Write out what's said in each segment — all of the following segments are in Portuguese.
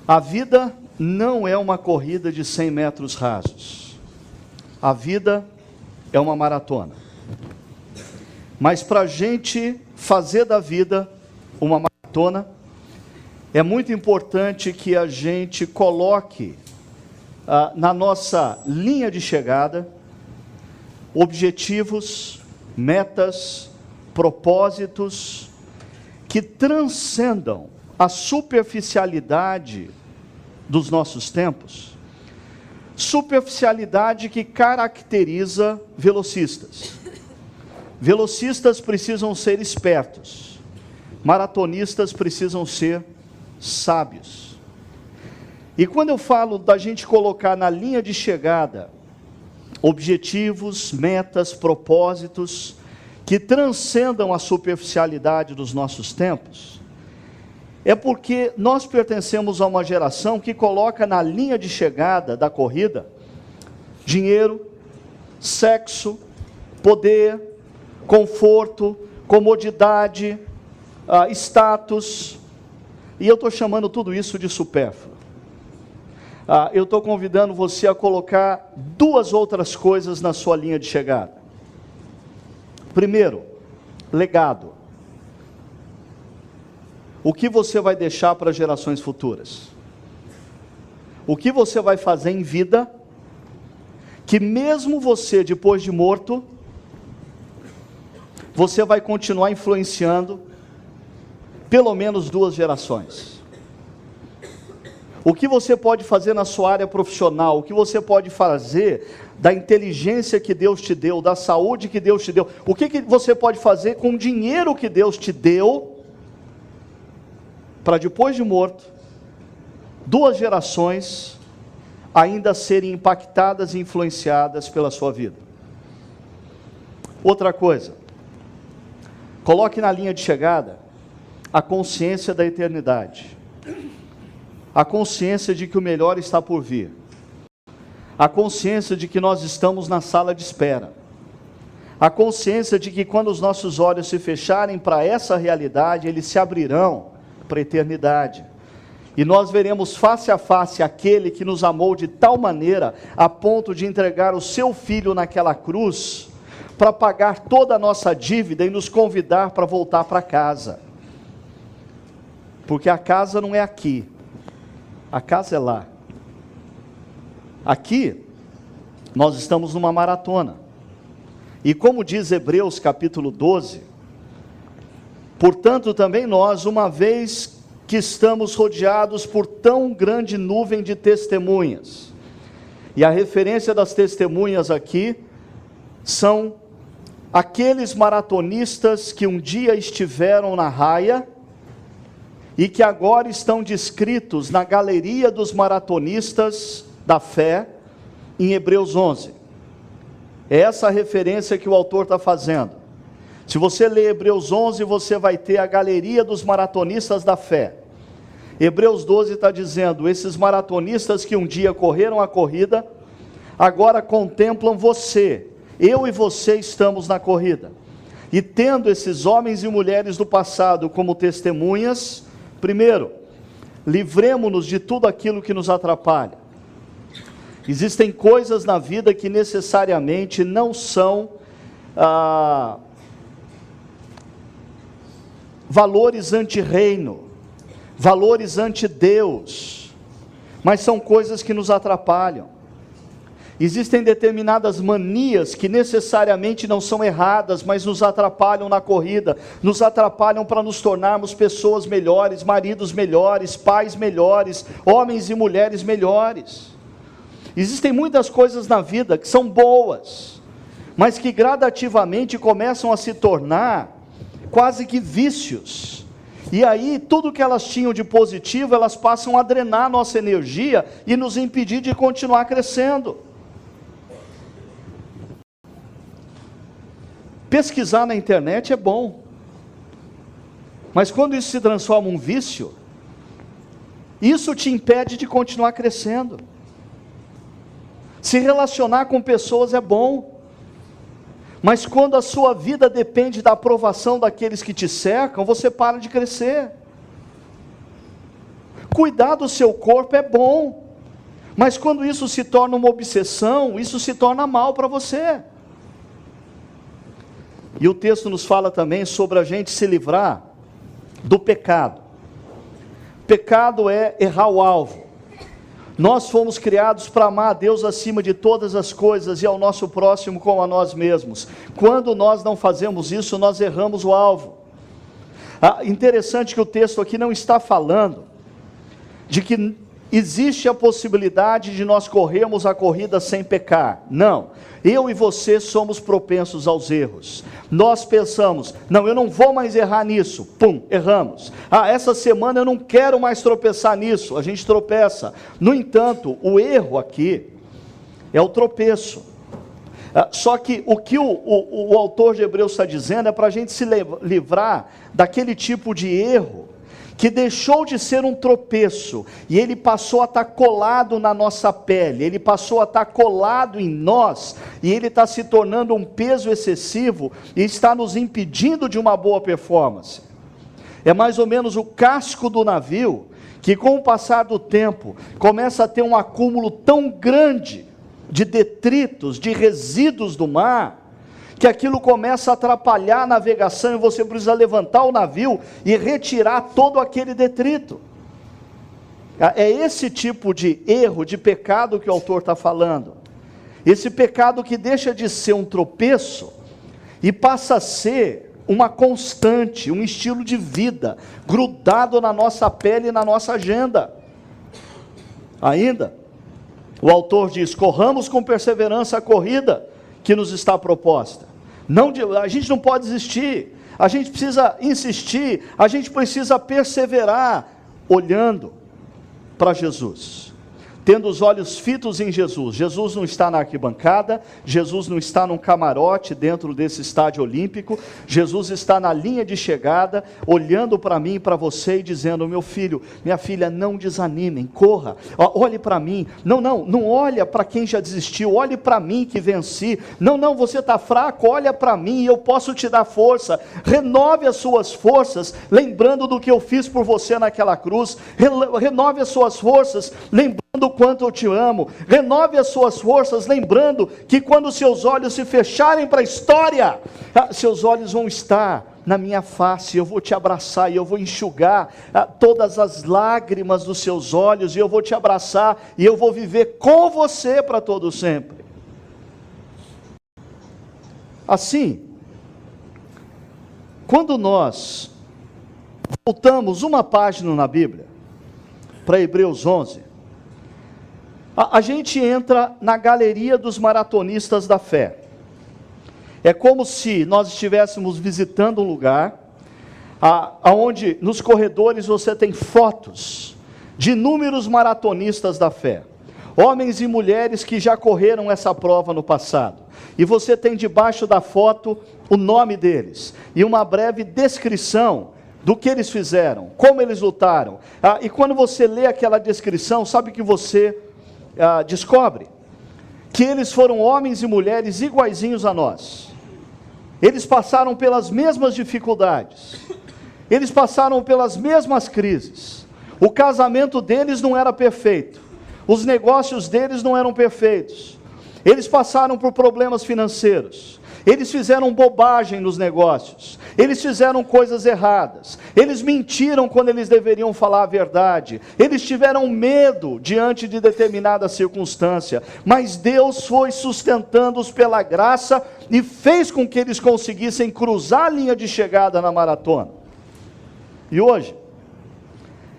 A vida não é uma corrida de 100 metros rasos. A vida é uma maratona. Mas para a gente fazer da vida uma maratona, é muito importante que a gente coloque na nossa linha de chegada objetivos, metas, propósitos que transcendam a superficialidade dos nossos tempos, superficialidade que caracteriza velocistas. Velocistas precisam ser espertos, maratonistas precisam ser sábios. E quando eu falo da gente colocar na linha de chegada objetivos, metas, propósitos que transcendam a superficialidade dos nossos tempos, é porque nós pertencemos a uma geração que coloca na linha de chegada da corrida dinheiro, sexo, poder, conforto, comodidade, status, e eu estou chamando tudo isso de supérfluo. Eu estou convidando você a colocar duas outras coisas na sua linha de chegada. Primeiro, legado. O que você vai deixar para gerações futuras? O que você vai fazer em vida, que mesmo você, depois de morto, você vai continuar influenciando pelo menos 2 gerações. O que você pode fazer na sua área profissional, o que você pode fazer da inteligência que Deus te deu, da saúde que Deus te deu, o que você pode fazer com o dinheiro que Deus te deu, para depois de morto, 2 gerações ainda serem impactadas e influenciadas pela sua vida. Outra coisa, coloque na linha de chegada a consciência da eternidade. A consciência de que o melhor está por vir. A consciência de que nós estamos na sala de espera. A consciência de que quando os nossos olhos se fecharem para essa realidade, eles se abrirão para a eternidade. E nós veremos face a face aquele que nos amou de tal maneira, a ponto de entregar o seu filho naquela cruz, para pagar toda a nossa dívida e nos convidar para voltar para casa. Porque a casa não é aqui. A casa é lá. Aqui, nós estamos numa maratona. E como diz Hebreus capítulo 12, portanto também nós, uma vez que estamos rodeados por tão grande nuvem de testemunhas, e a referência das testemunhas aqui, são aqueles maratonistas que um dia estiveram na raia, e que agora estão descritos na galeria dos maratonistas da fé, em Hebreus 11. É essa a referência que o autor está fazendo. Se você ler Hebreus 11, você vai ter a galeria dos maratonistas da fé. Hebreus 12 está dizendo, esses maratonistas que um dia correram a corrida, agora contemplam você. Eu e você estamos na corrida. E tendo esses homens e mulheres do passado como testemunhas, primeiro, livremo-nos de tudo aquilo que nos atrapalha. Existem coisas na vida que necessariamente não são valores anti-reino, valores anti-Deus, mas são coisas que nos atrapalham. Existem determinadas manias que necessariamente não são erradas, mas nos atrapalham na corrida, nos atrapalham para nos tornarmos pessoas melhores, maridos melhores, pais melhores, homens e mulheres melhores. Existem muitas coisas na vida que são boas, mas que gradativamente começam a se tornar quase que vícios. E aí, tudo que elas tinham de positivo, elas passam a drenar nossa energia e nos impedir de continuar crescendo. Pesquisar na internet é bom, mas quando isso se transforma em um vício, isso te impede de continuar crescendo. Se relacionar com pessoas é bom, mas quando a sua vida depende da aprovação daqueles que te cercam, você para de crescer. Cuidar do seu corpo é bom, mas quando isso se torna uma obsessão, isso se torna mal para você. E o texto nos fala também sobre a gente se livrar do pecado. Pecado é errar o alvo. Nós fomos criados para amar a Deus acima de todas as coisas e ao nosso próximo como a nós mesmos. Quando nós não fazemos isso, nós erramos o alvo. Interessante que o texto aqui não está falando de que existe a possibilidade de nós corrermos a corrida sem pecar. Não, eu e você somos propensos aos erros. Nós pensamos, não, eu não vou mais errar nisso, pum, erramos. Essa semana eu não quero mais tropeçar nisso, a gente tropeça. No entanto, o erro aqui é o tropeço. Só que o que o autor de Hebreus está dizendo é para a gente se livrar daquele tipo de erro que deixou de ser um tropeço, e ele passou a estar colado na nossa pele, ele passou a estar colado em nós, e ele está se tornando um peso excessivo, e está nos impedindo de uma boa performance. É mais ou menos o casco do navio, que com o passar do tempo, começa a ter um acúmulo tão grande, de detritos, de resíduos do mar, que aquilo começa a atrapalhar a navegação e você precisa levantar o navio e retirar todo aquele detrito. É esse tipo de erro, de pecado que o autor está falando. Esse pecado que deixa de ser um tropeço e passa a ser uma constante, um estilo de vida, grudado na nossa pele e na nossa agenda. Ainda, o autor diz, corramos com perseverança a corrida que nos está proposta. A gente não pode desistir, a gente precisa insistir, a gente precisa perseverar, olhando para Jesus, tendo os olhos fitos em Jesus. Jesus não está na arquibancada, Jesus não está num camarote dentro desse estádio olímpico, Jesus está na linha de chegada, olhando para mim e para você e dizendo, meu filho, minha filha, não desanimem, corra, olhe para mim, não olha para quem já desistiu, olhe para mim que venci, não, você está fraco, olha para mim e eu posso te dar força, renove as suas forças, lembrando do que eu fiz por você naquela cruz, renove as suas forças, lembrando o quanto eu te amo, renove as suas forças, lembrando que quando seus olhos se fecharem para a história, seus olhos vão estar na minha face, eu vou te abraçar e eu vou enxugar todas as lágrimas dos seus olhos, e eu vou te abraçar e eu vou viver com você para todo sempre. Assim, quando nós voltamos uma página na Bíblia, para Hebreus 11, a gente entra na galeria dos maratonistas da fé. É como se nós estivéssemos visitando um lugar, onde nos corredores você tem fotos de inúmeros maratonistas da fé. Homens e mulheres que já correram essa prova no passado. E você tem debaixo da foto o nome deles e uma breve descrição do que eles fizeram, como eles lutaram. E quando você lê aquela descrição, sabe que você descobre que eles foram homens e mulheres iguaizinhos a nós. Eles passaram pelas mesmas dificuldades, eles passaram pelas mesmas crises. O casamento deles não era perfeito, os negócios deles não eram perfeitos, eles passaram por problemas financeiros, eles fizeram bobagem nos negócios, eles fizeram coisas erradas, eles mentiram quando eles deveriam falar a verdade, eles tiveram medo diante de determinada circunstância, mas Deus foi sustentando-os pela graça e fez com que eles conseguissem cruzar a linha de chegada na maratona. E hoje,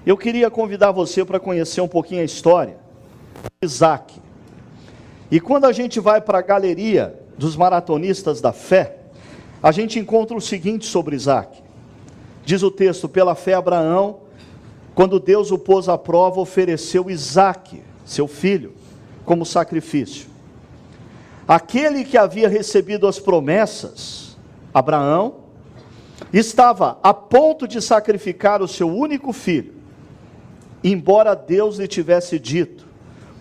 eu queria convidar você para conhecer um pouquinho a história de Isaac. E quando a gente vai para a galeria dos maratonistas da fé, a gente encontra o seguinte sobre Isaac. Diz o texto, pela fé Abraão, quando Deus o pôs à prova, ofereceu Isaac, seu filho, como sacrifício. Aquele que havia recebido as promessas, Abraão, estava a ponto de sacrificar o seu único filho, embora Deus lhe tivesse dito,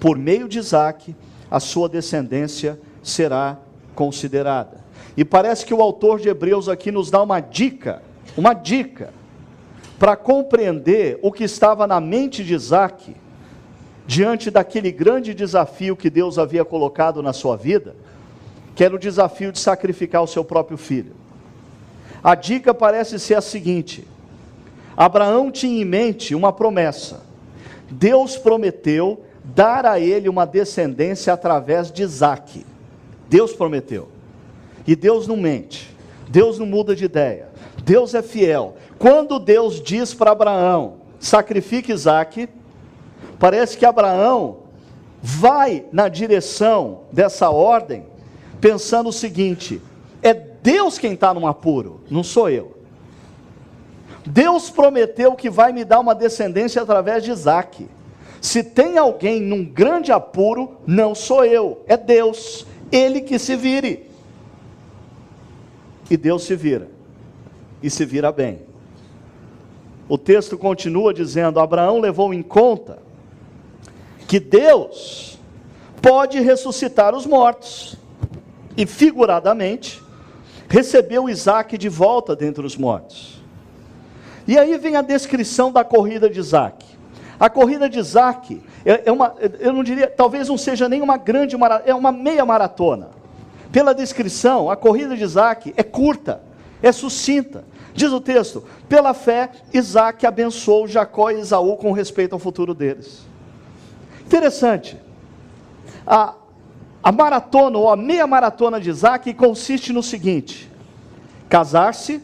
por meio de Isaac, a sua descendência será considerada. E parece que o autor de Hebreus aqui nos dá uma dica, para compreender o que estava na mente de Isaque, diante daquele grande desafio que Deus havia colocado na sua vida, que era o desafio de sacrificar o seu próprio filho. A dica parece ser a seguinte: Abraão tinha em mente uma promessa. Deus prometeu dar a ele uma descendência através de Isaque. Deus prometeu. E Deus não mente. Deus não muda de ideia. Deus é fiel. Quando Deus diz para Abraão, sacrifique Isaque, parece que Abraão vai na direção dessa ordem, pensando o seguinte: é Deus quem está num apuro, não sou eu. Deus prometeu que vai me dar uma descendência através de Isaque. Se tem alguém num grande apuro, não sou eu, é Deus, Ele que se vire. E Deus se vira, e se vira bem. O texto continua dizendo: Abraão levou em conta que Deus pode ressuscitar os mortos, e figuradamente, recebeu Isaque de volta dentre os mortos. E aí vem a descrição da corrida de Isaque. A corrida de Isaque eu não diria, talvez não seja nem uma grande maratona, é uma meia maratona. Pela descrição, a corrida de Isaque é curta, é sucinta. Diz o texto: pela fé, Isaque abençoou Jacó e Esaú com respeito ao futuro deles. Interessante. A maratona, ou a meia maratona de Isaque, consiste no seguinte: casar-se,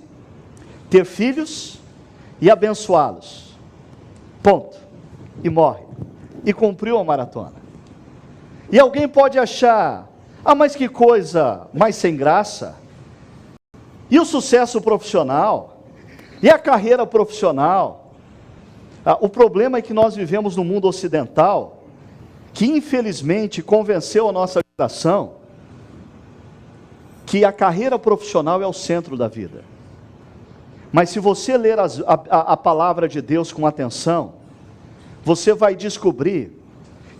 ter filhos e abençoá-los. Ponto. E morre. E cumpriu a maratona. E alguém pode achar: mas que coisa mais sem graça. E o sucesso profissional? E a carreira profissional? O problema é que nós vivemos num mundo ocidental, que infelizmente convenceu a nossa geração que a carreira profissional é o centro da vida. Mas se você ler a palavra de Deus com atenção, você vai descobrir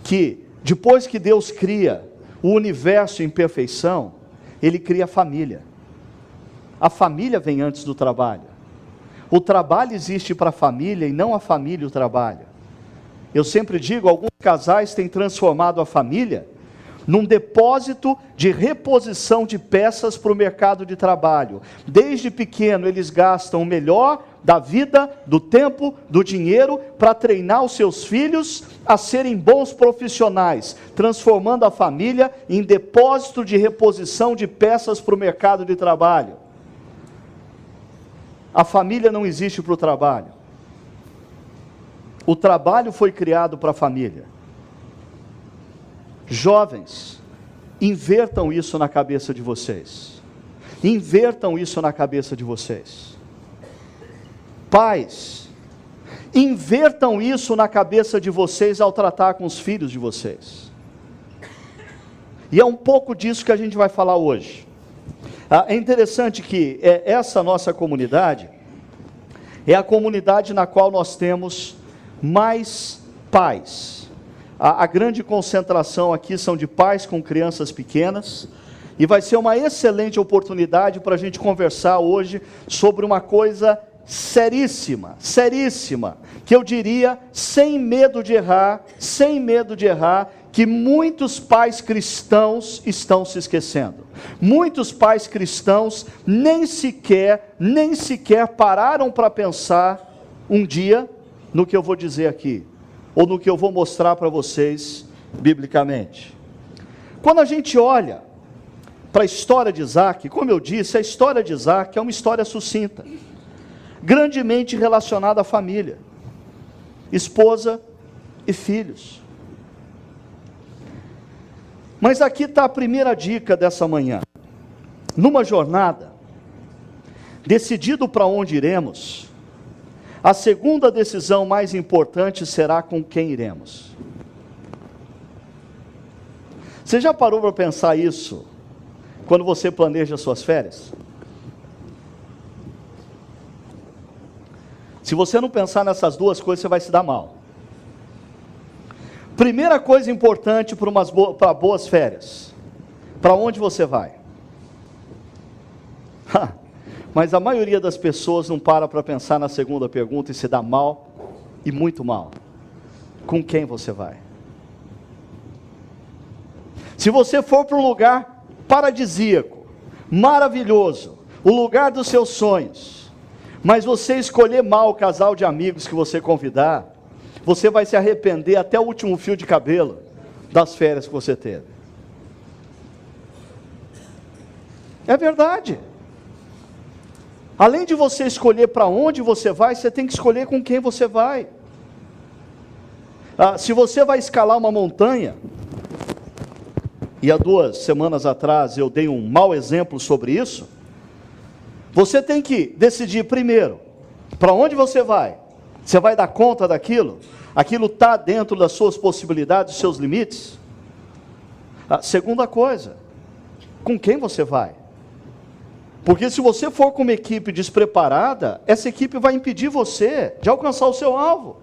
que depois que Deus cria o universo em perfeição, Ele cria a família. A família vem antes do trabalho. O trabalho existe para a família e não a família o trabalho. Eu sempre digo, alguns casais têm transformado a família num depósito de reposição de peças para o mercado de trabalho. Desde pequeno eles gastam o melhor da vida, do tempo, do dinheiro, para treinar os seus filhos a serem bons profissionais, transformando a família em depósito de reposição de peças para o mercado de trabalho. A família não existe para o trabalho. O trabalho foi criado para a família. Jovens, invertam isso na cabeça de vocês. Invertam isso na cabeça de vocês. Pais, invertam isso na cabeça de vocês ao tratar com os filhos de vocês. E é um pouco disso que a gente vai falar hoje. É interessante que essa nossa comunidade é a comunidade na qual nós temos mais pais. A grande concentração aqui são de pais com crianças pequenas, e vai ser uma excelente oportunidade para a gente conversar hoje sobre uma coisa seríssima, que eu diria, sem medo de errar, que muitos pais cristãos estão se esquecendo. Muitos pais cristãos nem sequer pararam para pensar um dia no que eu vou dizer aqui, ou no que eu vou mostrar para vocês biblicamente. Quando a gente olha para a história de Isaque, como eu disse, a história de Isaque é uma história sucinta, grandemente relacionada à família, esposa e filhos. Mas aqui está a primeira dica dessa manhã. Numa jornada, decidido para onde iremos, a segunda decisão mais importante será com quem iremos. Você já parou para pensar isso quando você planeja suas férias? Se você não pensar nessas duas coisas, você vai se dar mal. Primeira coisa importante para boas férias: para onde você vai? Mas a maioria das pessoas não para pensar na segunda pergunta e se dá mal, e muito mal. Com quem você vai? Se você for para um lugar paradisíaco, maravilhoso, o lugar dos seus sonhos, mas você escolher mal o casal de amigos que você convidar, você vai se arrepender até o último fio de cabelo das férias que você teve. É verdade. Além de você escolher para onde você vai, você tem que escolher com quem você vai. Se você vai escalar uma montanha, e há 2 semanas atrás eu dei um mau exemplo sobre isso, você tem que decidir primeiro, para onde você vai? Você vai dar conta daquilo? Aquilo está dentro das suas possibilidades, dos seus limites? Segunda coisa, com quem você vai? Porque se você for com uma equipe despreparada, essa equipe vai impedir você de alcançar o seu alvo.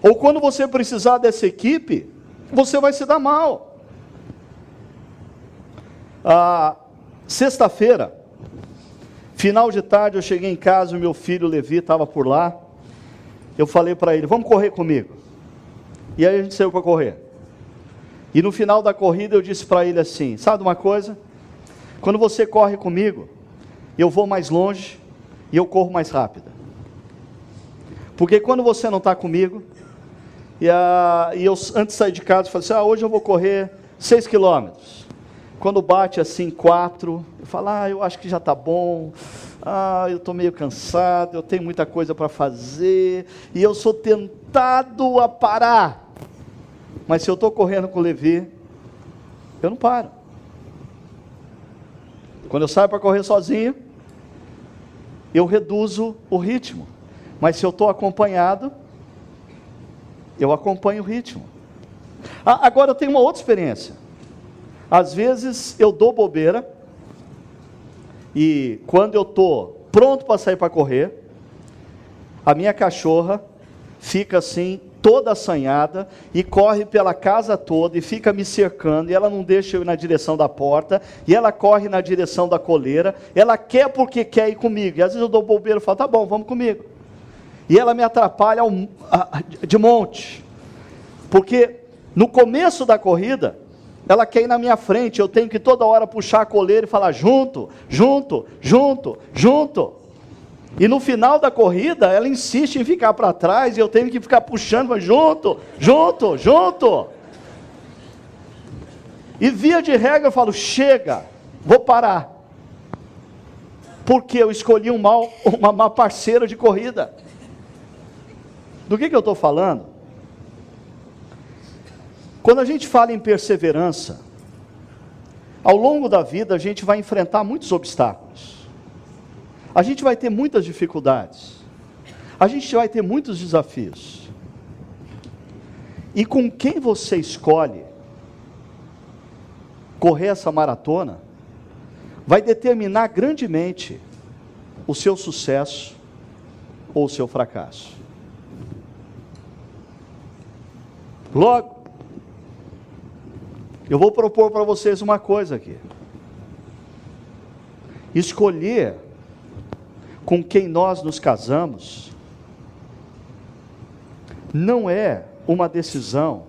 Ou quando você precisar dessa equipe, você vai se dar mal. Sexta-feira, final de tarde, eu cheguei em casa, o meu filho Levi estava por lá. Eu falei para ele, vamos correr comigo. E aí a gente saiu para correr. E no final da corrida eu disse para ele assim, sabe uma coisa? Quando você corre comigo, eu vou mais longe e eu corro mais rápido. Porque quando você não está comigo, e eu antes de sair de casa, falei assim, hoje eu vou correr 6 quilômetros. Quando bate assim 4, eu falo, eu acho que já está bom, eu estou meio cansado, eu tenho muita coisa para fazer, e eu sou tentado a parar. Mas se eu estou correndo com o Levi, eu não paro. Quando eu saio para correr sozinho, eu reduzo o ritmo. Mas se eu estou acompanhado, eu acompanho o ritmo. Agora eu tenho uma outra experiência. Às vezes eu dou bobeira, e quando eu estou pronto para sair para correr, a minha cachorra fica assim, toda assanhada, e corre pela casa toda, e fica me cercando, e ela não deixa eu ir na direção da porta, e ela corre na direção da coleira, ela quer porque quer ir comigo, e às vezes eu dou bobeira e falo, tá bom, vamos comigo. E ela me atrapalha de monte, porque no começo da corrida, ela quer ir na minha frente, eu tenho que toda hora puxar a coleira e falar junto, junto, junto, junto. E no final da corrida, ela insiste em ficar para trás, e eu tenho que ficar puxando, mas junto, junto, junto. E via de regra eu falo, chega, vou parar. Porque eu escolhi uma má parceira de corrida. Do que eu estou falando? Quando a gente fala em perseverança, ao longo da vida a gente vai enfrentar muitos obstáculos. A gente vai ter muitas dificuldades. A gente vai ter muitos desafios. E com quem você escolhe correr essa maratona, vai determinar grandemente o seu sucesso ou o seu fracasso. Logo, eu vou propor para vocês uma coisa aqui. Escolher com quem nós nos casamos não é uma decisão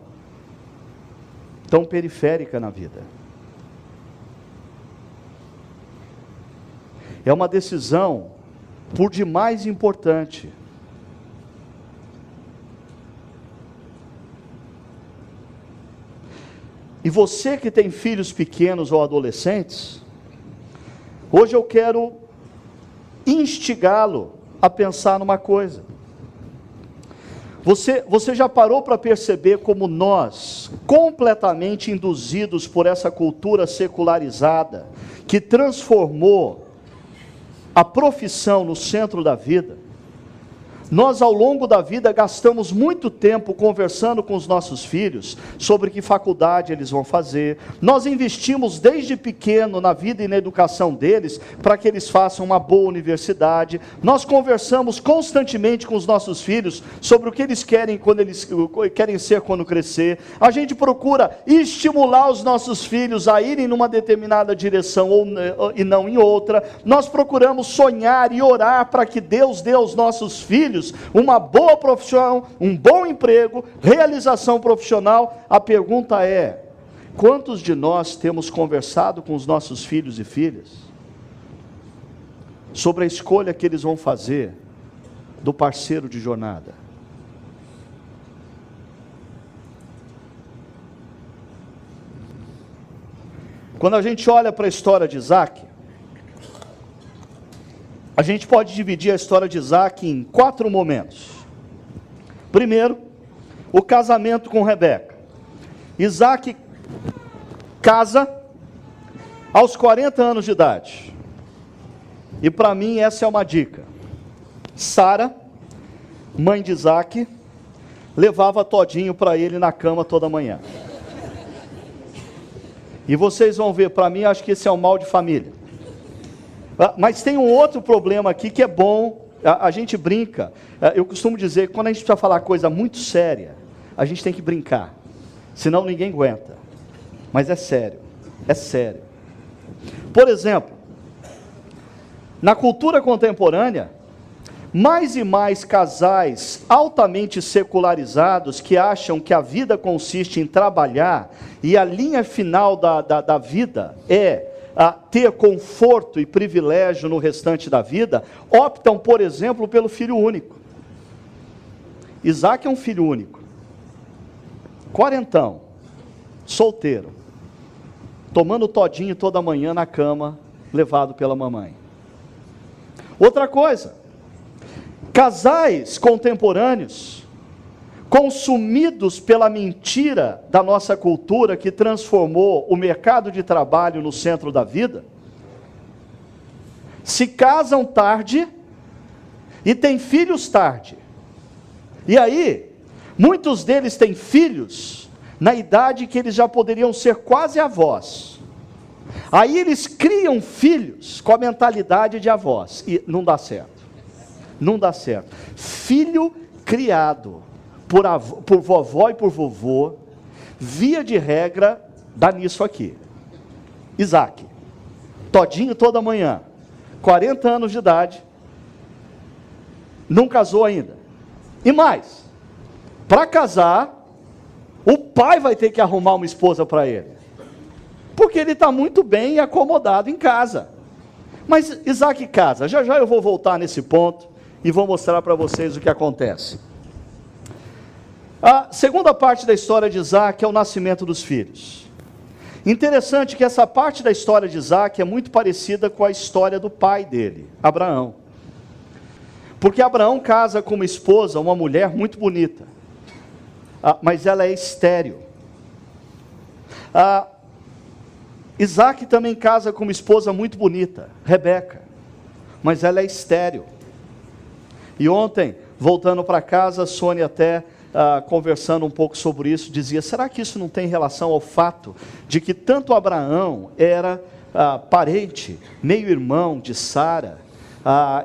tão periférica na vida. É uma decisão por demais importante. E você que tem filhos pequenos ou adolescentes, hoje eu quero instigá-lo a pensar numa coisa. Você já parou para perceber como nós, completamente induzidos por essa cultura secularizada, que transformou a profissão no centro da vida, Nós, ao longo da vida, gastamos muito tempo conversando com os nossos filhos sobre que faculdade eles vão fazer. Nós investimos desde pequeno na vida e na educação deles para que eles façam uma boa universidade. Nós conversamos constantemente com os nossos filhos sobre o que eles querem ser quando crescer. A gente procura estimular os nossos filhos a irem numa determinada direção e não em outra. Nós procuramos sonhar e orar para que Deus dê aos nossos filhos uma boa profissão, um bom emprego, realização profissional. A pergunta é: quantos de nós temos conversado com os nossos filhos e filhas sobre a escolha que eles vão fazer do parceiro de jornada? Quando a gente olha para a história de Isaac, a gente pode dividir a história de Isaac em 4 momentos. Primeiro, o casamento com Rebeca. Isaac casa aos 40 anos de idade. E para mim essa é uma dica. Sara, mãe de Isaac, levava todinho para ele na cama toda manhã. E vocês vão ver, para mim acho que esse é um mal de família. Mas tem um outro problema aqui que é bom, a gente brinca. Eu costumo dizer que quando a gente precisa falar coisa muito séria, a gente tem que brincar, senão ninguém aguenta. Mas é sério, é sério. Por exemplo, na cultura contemporânea, mais e mais casais altamente secularizados que acham que a vida consiste em trabalhar e a linha final da vida é ter conforto e privilégio no restante da vida, optam, por exemplo, pelo filho único. Isaac é um filho único, 40, solteiro, tomando todinho toda manhã na cama, levado pela mamãe. Outra coisa, casais contemporâneos, consumidos pela mentira da nossa cultura que transformou o mercado de trabalho no centro da vida, se casam tarde e têm filhos tarde. E aí, muitos deles têm filhos na idade que eles já poderiam ser quase avós. Aí eles criam filhos com a mentalidade de avós e não dá certo. Não dá certo. Filho criado por vovó e por vovô, via de regra, dá nisso aqui. Isaac, todinho toda manhã, 40 anos de idade, não casou ainda. E mais, para casar, o pai vai ter que arrumar uma esposa para ele, porque ele está muito bem e acomodado em casa. Mas Isaac casa, já já eu vou voltar nesse ponto e vou mostrar para vocês o que acontece. A segunda parte da história de Isaac é o nascimento dos filhos. Interessante que essa parte da história de Isaac é muito parecida com a história do pai dele, Abraão. Porque Abraão casa com uma esposa, uma mulher muito bonita, mas ela é estéril. Isaac também casa com uma esposa muito bonita, Rebeca, mas ela é estéril. E ontem, voltando para casa, Sônia até conversando um pouco sobre isso, dizia: será que isso não tem relação ao fato de que tanto Abraão era parente, meio-irmão de Sara,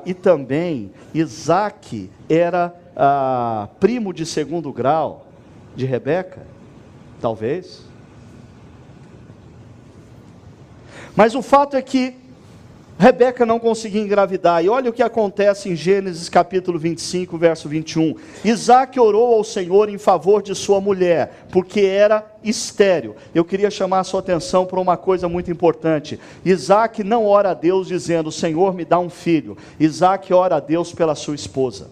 e também Isaac era primo de segundo grau de Rebeca? Talvez. Mas o fato é que Rebeca não conseguia engravidar, e olha o que acontece em Gênesis capítulo 25, verso 21. Isaac orou ao Senhor em favor de sua mulher, porque era estéril. Eu queria chamar a sua atenção para uma coisa muito importante. Isaac não ora a Deus dizendo: Senhor, me dá um filho. Isaac ora a Deus pela sua esposa.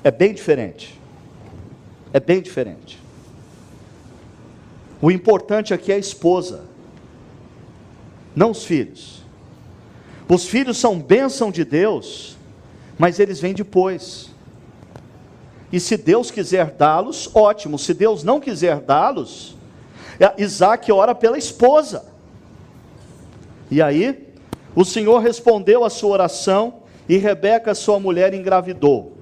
É bem diferente. É bem diferente. O importante aqui é a esposa, não os filhos. Os filhos são bênção de Deus, mas eles vêm depois. E se Deus quiser dá-los, ótimo. Se Deus não quiser dá-los, Isaac ora pela esposa. E aí, o Senhor respondeu a sua oração, e Rebeca, sua mulher, engravidou.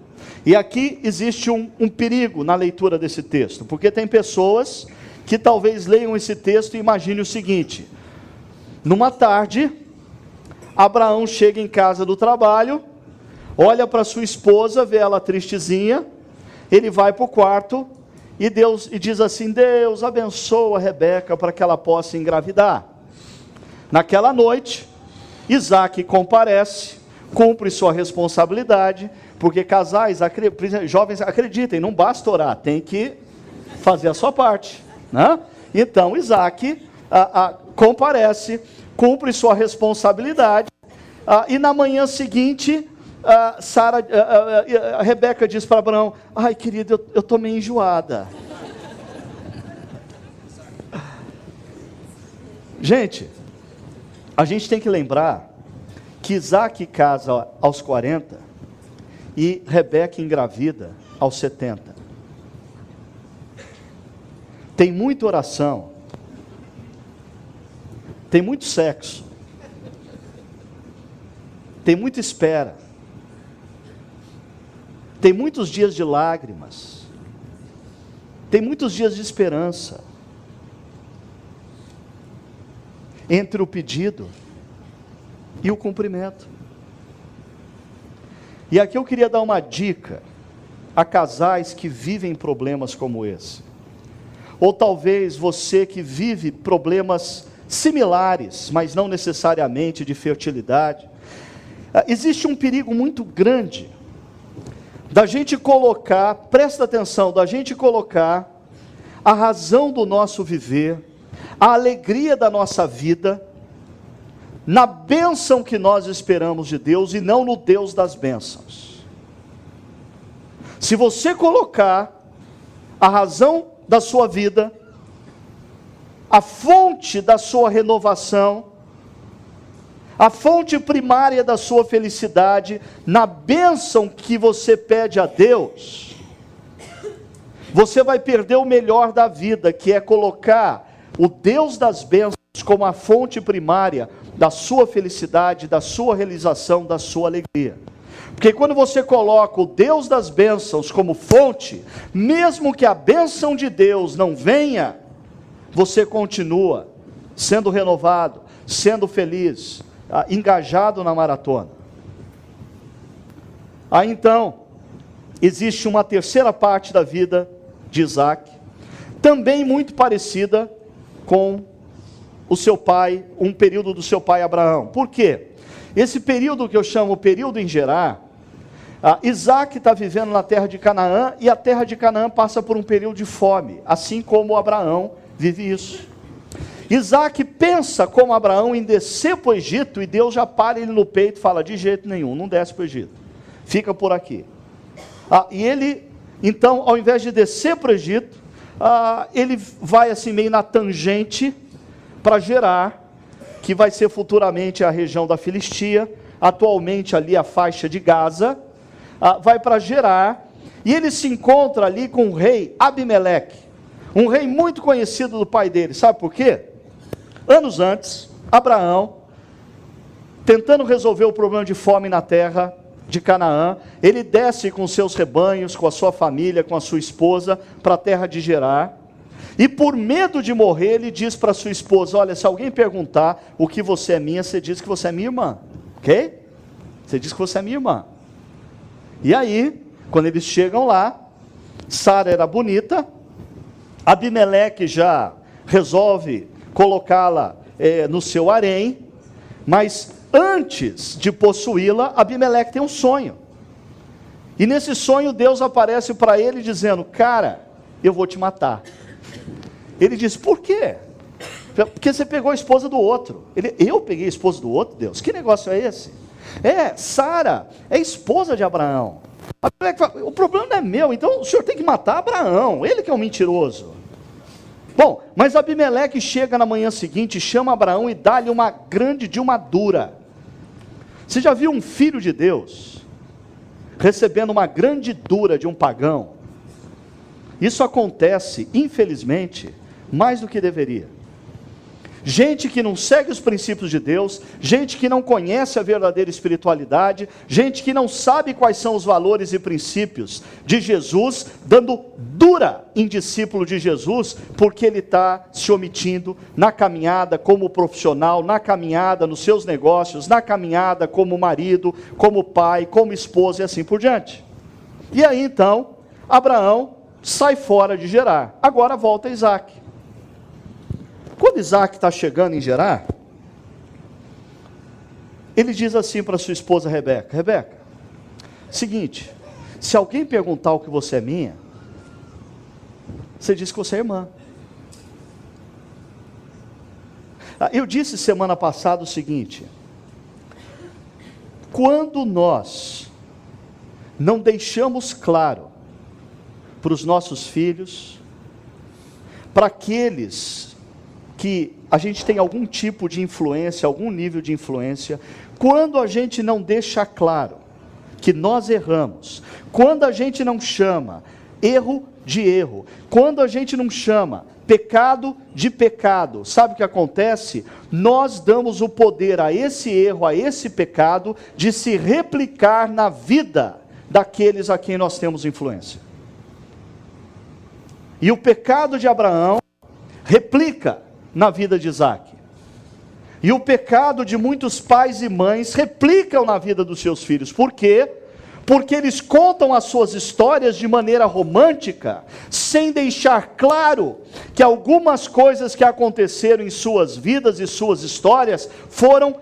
E aqui existe um perigo na leitura desse texto, porque tem pessoas que talvez leiam esse texto e imaginem o seguinte: numa tarde, Abraão chega em casa do trabalho, olha para sua esposa, vê ela tristezinha, ele vai para o quarto e diz assim: Deus abençoa Rebeca para que ela possa engravidar. Naquela noite, Isaac comparece, cumpre sua responsabilidade, porque casais, jovens, acreditem, não basta orar, tem que fazer a sua parte, né? Então Isaac comparece, cumpre sua responsabilidade, e na manhã seguinte, a Rebeca diz para Abraão: ai querido, eu estou meio enjoada. Gente, a gente tem que lembrar que Isaac casa aos 40 e Rebeca engravida aos 70. Tem muita oração, tem muito sexo, tem muita espera, tem muitos dias de lágrimas, tem muitos dias de esperança, entre o pedido e o cumprimento. E aqui eu queria dar uma dica a casais que vivem problemas como esse, ou talvez você que vive problemas similares, mas não necessariamente de fertilidade. Existe um perigo muito grande da gente colocar, presta atenção, da gente colocar a razão do nosso viver, a alegria da nossa vida, na bênção que nós esperamos de Deus e não no Deus das bênçãos. Se você colocar a razão da sua vida, a fonte da sua renovação, a fonte primária da sua felicidade, na bênção que você pede a Deus, você vai perder o melhor da vida, que é colocar o Deus das bênçãos como a fonte primária da sua felicidade, da sua realização, da sua alegria. Porque quando você coloca o Deus das bênçãos como fonte, mesmo que a bênção de Deus não venha, você continua sendo renovado, sendo feliz, engajado na maratona. Aí então, existe uma terceira parte da vida de Isaac, também muito parecida com o seu pai, um período do seu pai Abraão. Por quê? Esse período que eu chamo período em Gerar, Isaac está vivendo na terra de Canaã, e a terra de Canaã passa por um período de fome, assim como Abraão vive isso. Isaac pensa como Abraão em descer para o Egito, e Deus já para ele no peito e fala: de jeito nenhum, não desce para o Egito, fica por aqui. E ele, então, ao invés de descer para o Egito, ele vai assim meio na tangente para Gerar, que vai ser futuramente a região da Filistia, atualmente ali a faixa de Gaza, vai para Gerar, e ele se encontra ali com o rei Abimeleque, um rei muito conhecido do pai dele. Sabe por quê? Anos antes, Abraão, tentando resolver o problema de fome na terra de Canaã, ele desce com seus rebanhos, com a sua família, com a sua esposa, para a terra de Gerar, e por medo de morrer, ele diz para sua esposa: olha, se alguém perguntar o que você é minha, você diz que você é minha irmã, ok? Você diz que você é minha irmã. E aí, quando eles chegam lá, Sara era bonita, Abimeleque já resolve colocá-la no seu harém, mas antes de possuí-la, Abimeleque tem um sonho, e nesse sonho Deus aparece para ele dizendo: cara, eu vou te matar. Ele diz: por quê? Porque você pegou a esposa do outro. Eu peguei a esposa do outro, Deus? Que negócio é esse? Sara é esposa de Abraão. Abimeleque fala: o problema não é meu, então o senhor tem que matar Abraão, ele que é um mentiroso. Bom, mas Abimeleque chega na manhã seguinte, chama Abraão e dá-lhe uma grande de uma dura. Você já viu um filho de Deus recebendo uma grande dura de um pagão? Isso acontece, infelizmente, mais do que deveria. gente que não segue os princípios de Deus, gente que não conhece a verdadeira espiritualidade, gente que não sabe quais são os valores e princípios de Jesus, dando dura em discípulo de Jesus, porque ele está se omitindo na caminhada como profissional, na caminhada nos seus negócios, na caminhada como marido, como pai, como esposa e assim por diante. E aí então, Abraão sai fora de Gerar. Agora volta Isaac. Quando Isaac está chegando em Gerar, ele diz assim para sua esposa Rebeca: Rebeca, seguinte, se alguém perguntar o que você é minha, você diz que você é irmã. Eu disse semana passada o seguinte: quando nós não deixamos claro para os nossos filhos, para aqueles que a gente tem algum tipo de influência, algum nível de influência, quando a gente não deixa claro que nós erramos, quando a gente não chama erro de erro, quando a gente não chama pecado de pecado, sabe o que acontece? Nós damos o poder a esse erro, a esse pecado, de se replicar na vida daqueles a quem nós temos influência. E o pecado de Abraão replica na vida de Isaac. E o pecado de muitos pais e mães replicam na vida dos seus filhos. Por quê? Porque eles contam as suas histórias de maneira romântica, sem deixar claro que algumas coisas que aconteceram em suas vidas e suas histórias foram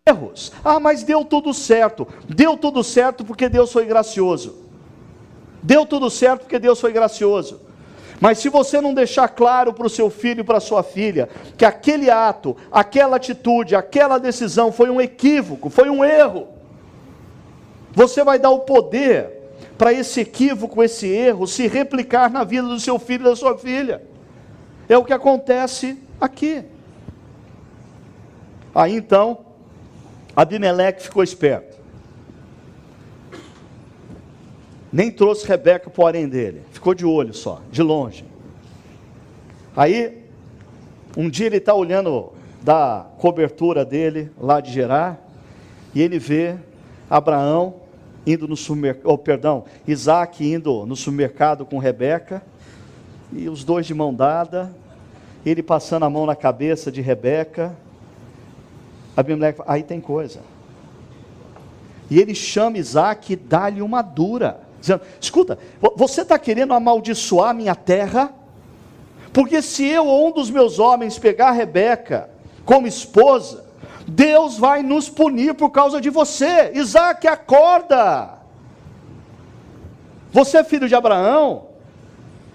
erros. Ah, mas deu tudo certo. Deu tudo certo porque Deus foi gracioso. Deu tudo certo porque Deus foi gracioso. Mas se você não deixar claro para o seu filho e para a sua filha, que aquele ato, aquela atitude, aquela decisão foi um equívoco, foi um erro, você vai dar o poder para esse equívoco, esse erro, se replicar na vida do seu filho e da sua filha. É o que acontece aqui. Aí então, Abimeleque ficou esperto. Nem trouxe Rebeca para o harém dele, ficou de olho só, de longe. Aí, um dia ele está olhando da cobertura dele, lá de Gerar, e ele vê Abraão indo no supermercado, Isaac indo no supermercado com Rebeca, e os dois de mão dada, ele passando a mão na cabeça de Rebeca. Abimeleque fala: aí tem coisa. E ele chama Isaac e dá-lhe uma dura, dizendo: escuta, você está querendo amaldiçoar a minha terra? Porque se eu ou um dos meus homens pegar a Rebeca como esposa, Deus vai nos punir por causa de você. Isaac, acorda! Você é filho de Abraão.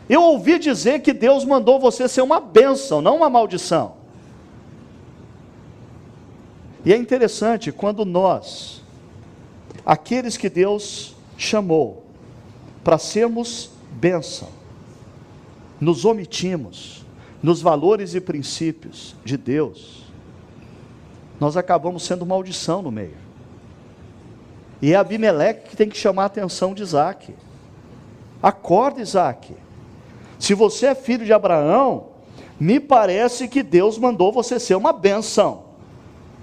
Eu ouvi dizer que Deus mandou você ser uma bênção, não uma maldição. E é interessante quando nós, aqueles que Deus chamou para sermos bênção, nos omitimos nos valores e princípios de Deus, nós acabamos sendo maldição no meio. E é Abimeleque que tem que chamar a atenção de Isaac. Acorda, Isaac. Se você é filho de Abraão, me parece que Deus mandou você ser uma bênção.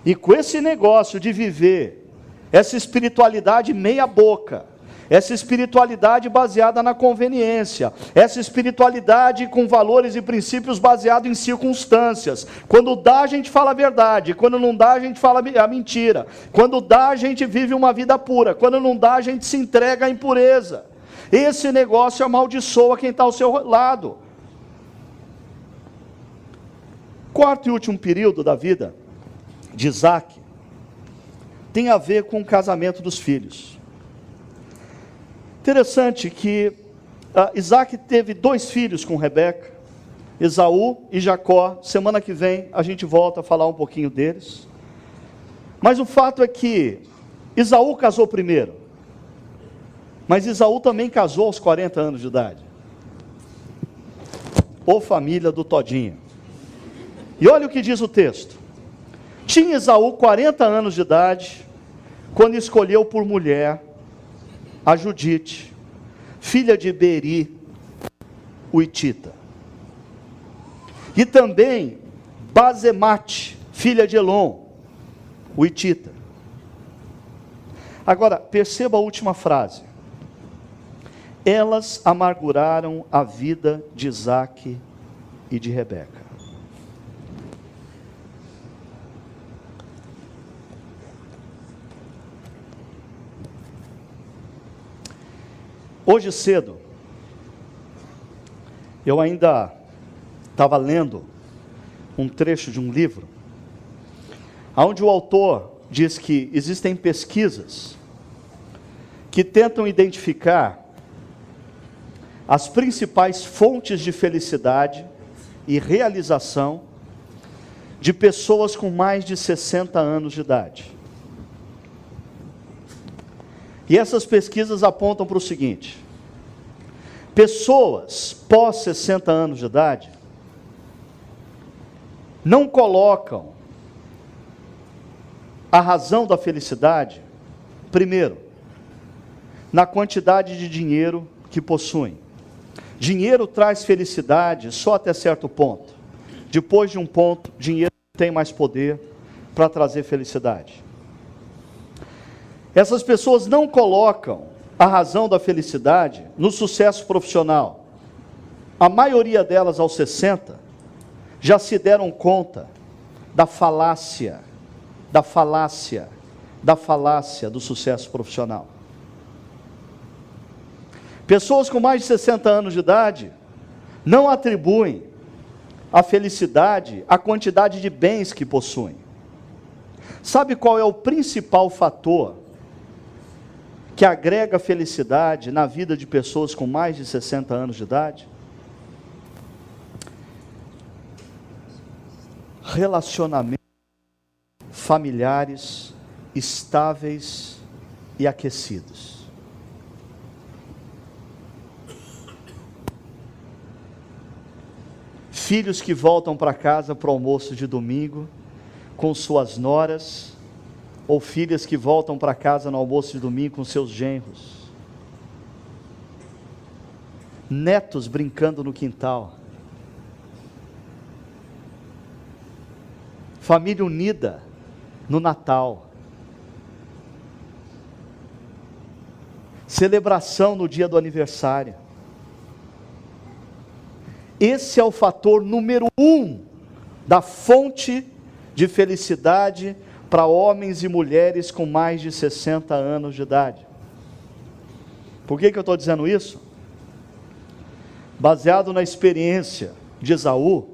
E com esse negócio de viver essa espiritualidade meia boca, essa espiritualidade baseada na conveniência, essa espiritualidade com valores e princípios baseados em circunstâncias. Quando dá, a gente fala a verdade. Quando não dá, a gente fala a mentira. Quando dá, a gente vive uma vida pura. Quando não dá, a gente se entrega à impureza. Esse negócio amaldiçoa quem está ao seu lado. Quarto e último período da vida de Isaac tem a ver com o casamento dos filhos. Interessante que Isaac teve 2 filhos com Rebeca, Esaú e Jacó. Semana que vem a gente volta a falar um pouquinho deles. Mas o fato é que Esaú casou primeiro, mas Esaú também casou aos 40 anos de idade. Ô família do Todinho. E olha o que diz o texto. Tinha Esaú 40 anos de idade, quando escolheu por mulher a Judite, filha de Beri, o Hitita. E também Basemate, filha de Elon, o hitita. Agora, perceba a última frase. Elas amarguraram a vida de Isaque e de Rebeca. Hoje cedo, eu ainda estava lendo um trecho de um livro, onde o autor diz que existem pesquisas que tentam identificar as principais fontes de felicidade e realização de pessoas com mais de 60 anos de idade. E essas pesquisas apontam para o seguinte: pessoas pós 60 anos de idade não colocam a razão da felicidade, primeiro, na quantidade de dinheiro que possuem. Dinheiro traz felicidade só até certo ponto. Depois de um ponto, dinheiro tem mais poder para trazer felicidade. Essas pessoas não colocam a razão da felicidade no sucesso profissional. A maioria delas, aos 60, já se deram conta da falácia do sucesso profissional. Pessoas com mais de 60 anos de idade não atribuem a felicidade à quantidade de bens que possuem. Sabe qual é o principal fator que agrega felicidade na vida de pessoas com mais de 60 anos de idade? Relacionamentos familiares estáveis e aquecidos. Filhos que voltam para casa para o almoço de domingo com suas noras, ou filhas que voltam para casa no almoço de domingo com seus genros. Netos brincando no quintal. Família unida no Natal. Celebração no dia do aniversário. Esse é o fator número 1 da fonte de felicidade para homens e mulheres com mais de 60 anos de idade. Por que eu estou dizendo isso? Baseado na experiência de Esaú,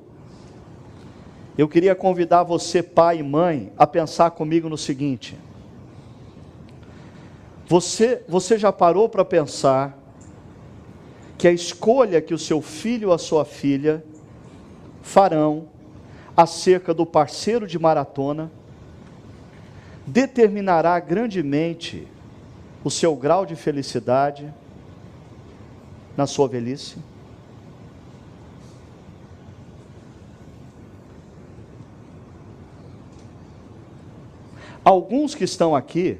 eu queria convidar você, pai e mãe, a pensar comigo no seguinte: você já parou para pensar que a escolha que o seu filho ou a sua filha farão acerca do parceiro de maratona determinará grandemente o seu grau de felicidade na sua velhice? Alguns que estão aqui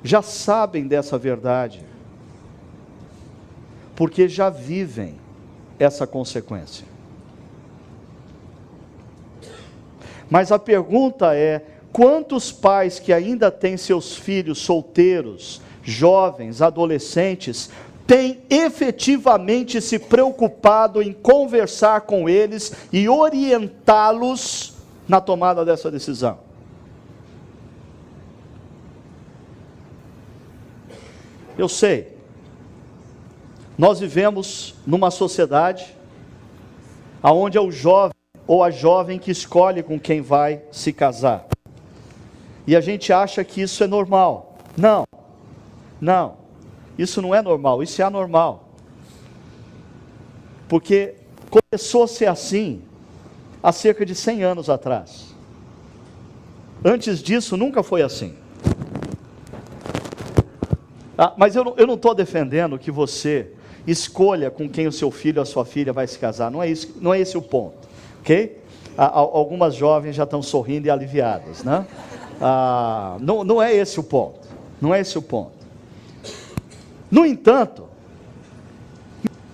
já sabem dessa verdade, porque já vivem essa consequência. Mas a pergunta é: quantos pais que ainda têm seus filhos solteiros, jovens, adolescentes, têm efetivamente se preocupado em conversar com eles e orientá-los na tomada dessa decisão? Eu sei, nós vivemos numa sociedade onde é o jovem ou a jovem que escolhe com quem vai se casar. E a gente acha que isso é normal. Não, isso não é normal, isso é anormal. Porque começou a ser assim há cerca de 100 anos atrás. Antes disso nunca foi assim. Mas eu não estou defendendo que você escolha com quem o seu filho ou a sua filha vai se casar. Não é isso, não é esse o ponto, ok? Algumas jovens já estão sorrindo e aliviadas, né? Não é esse o ponto. Não é esse o ponto. No entanto,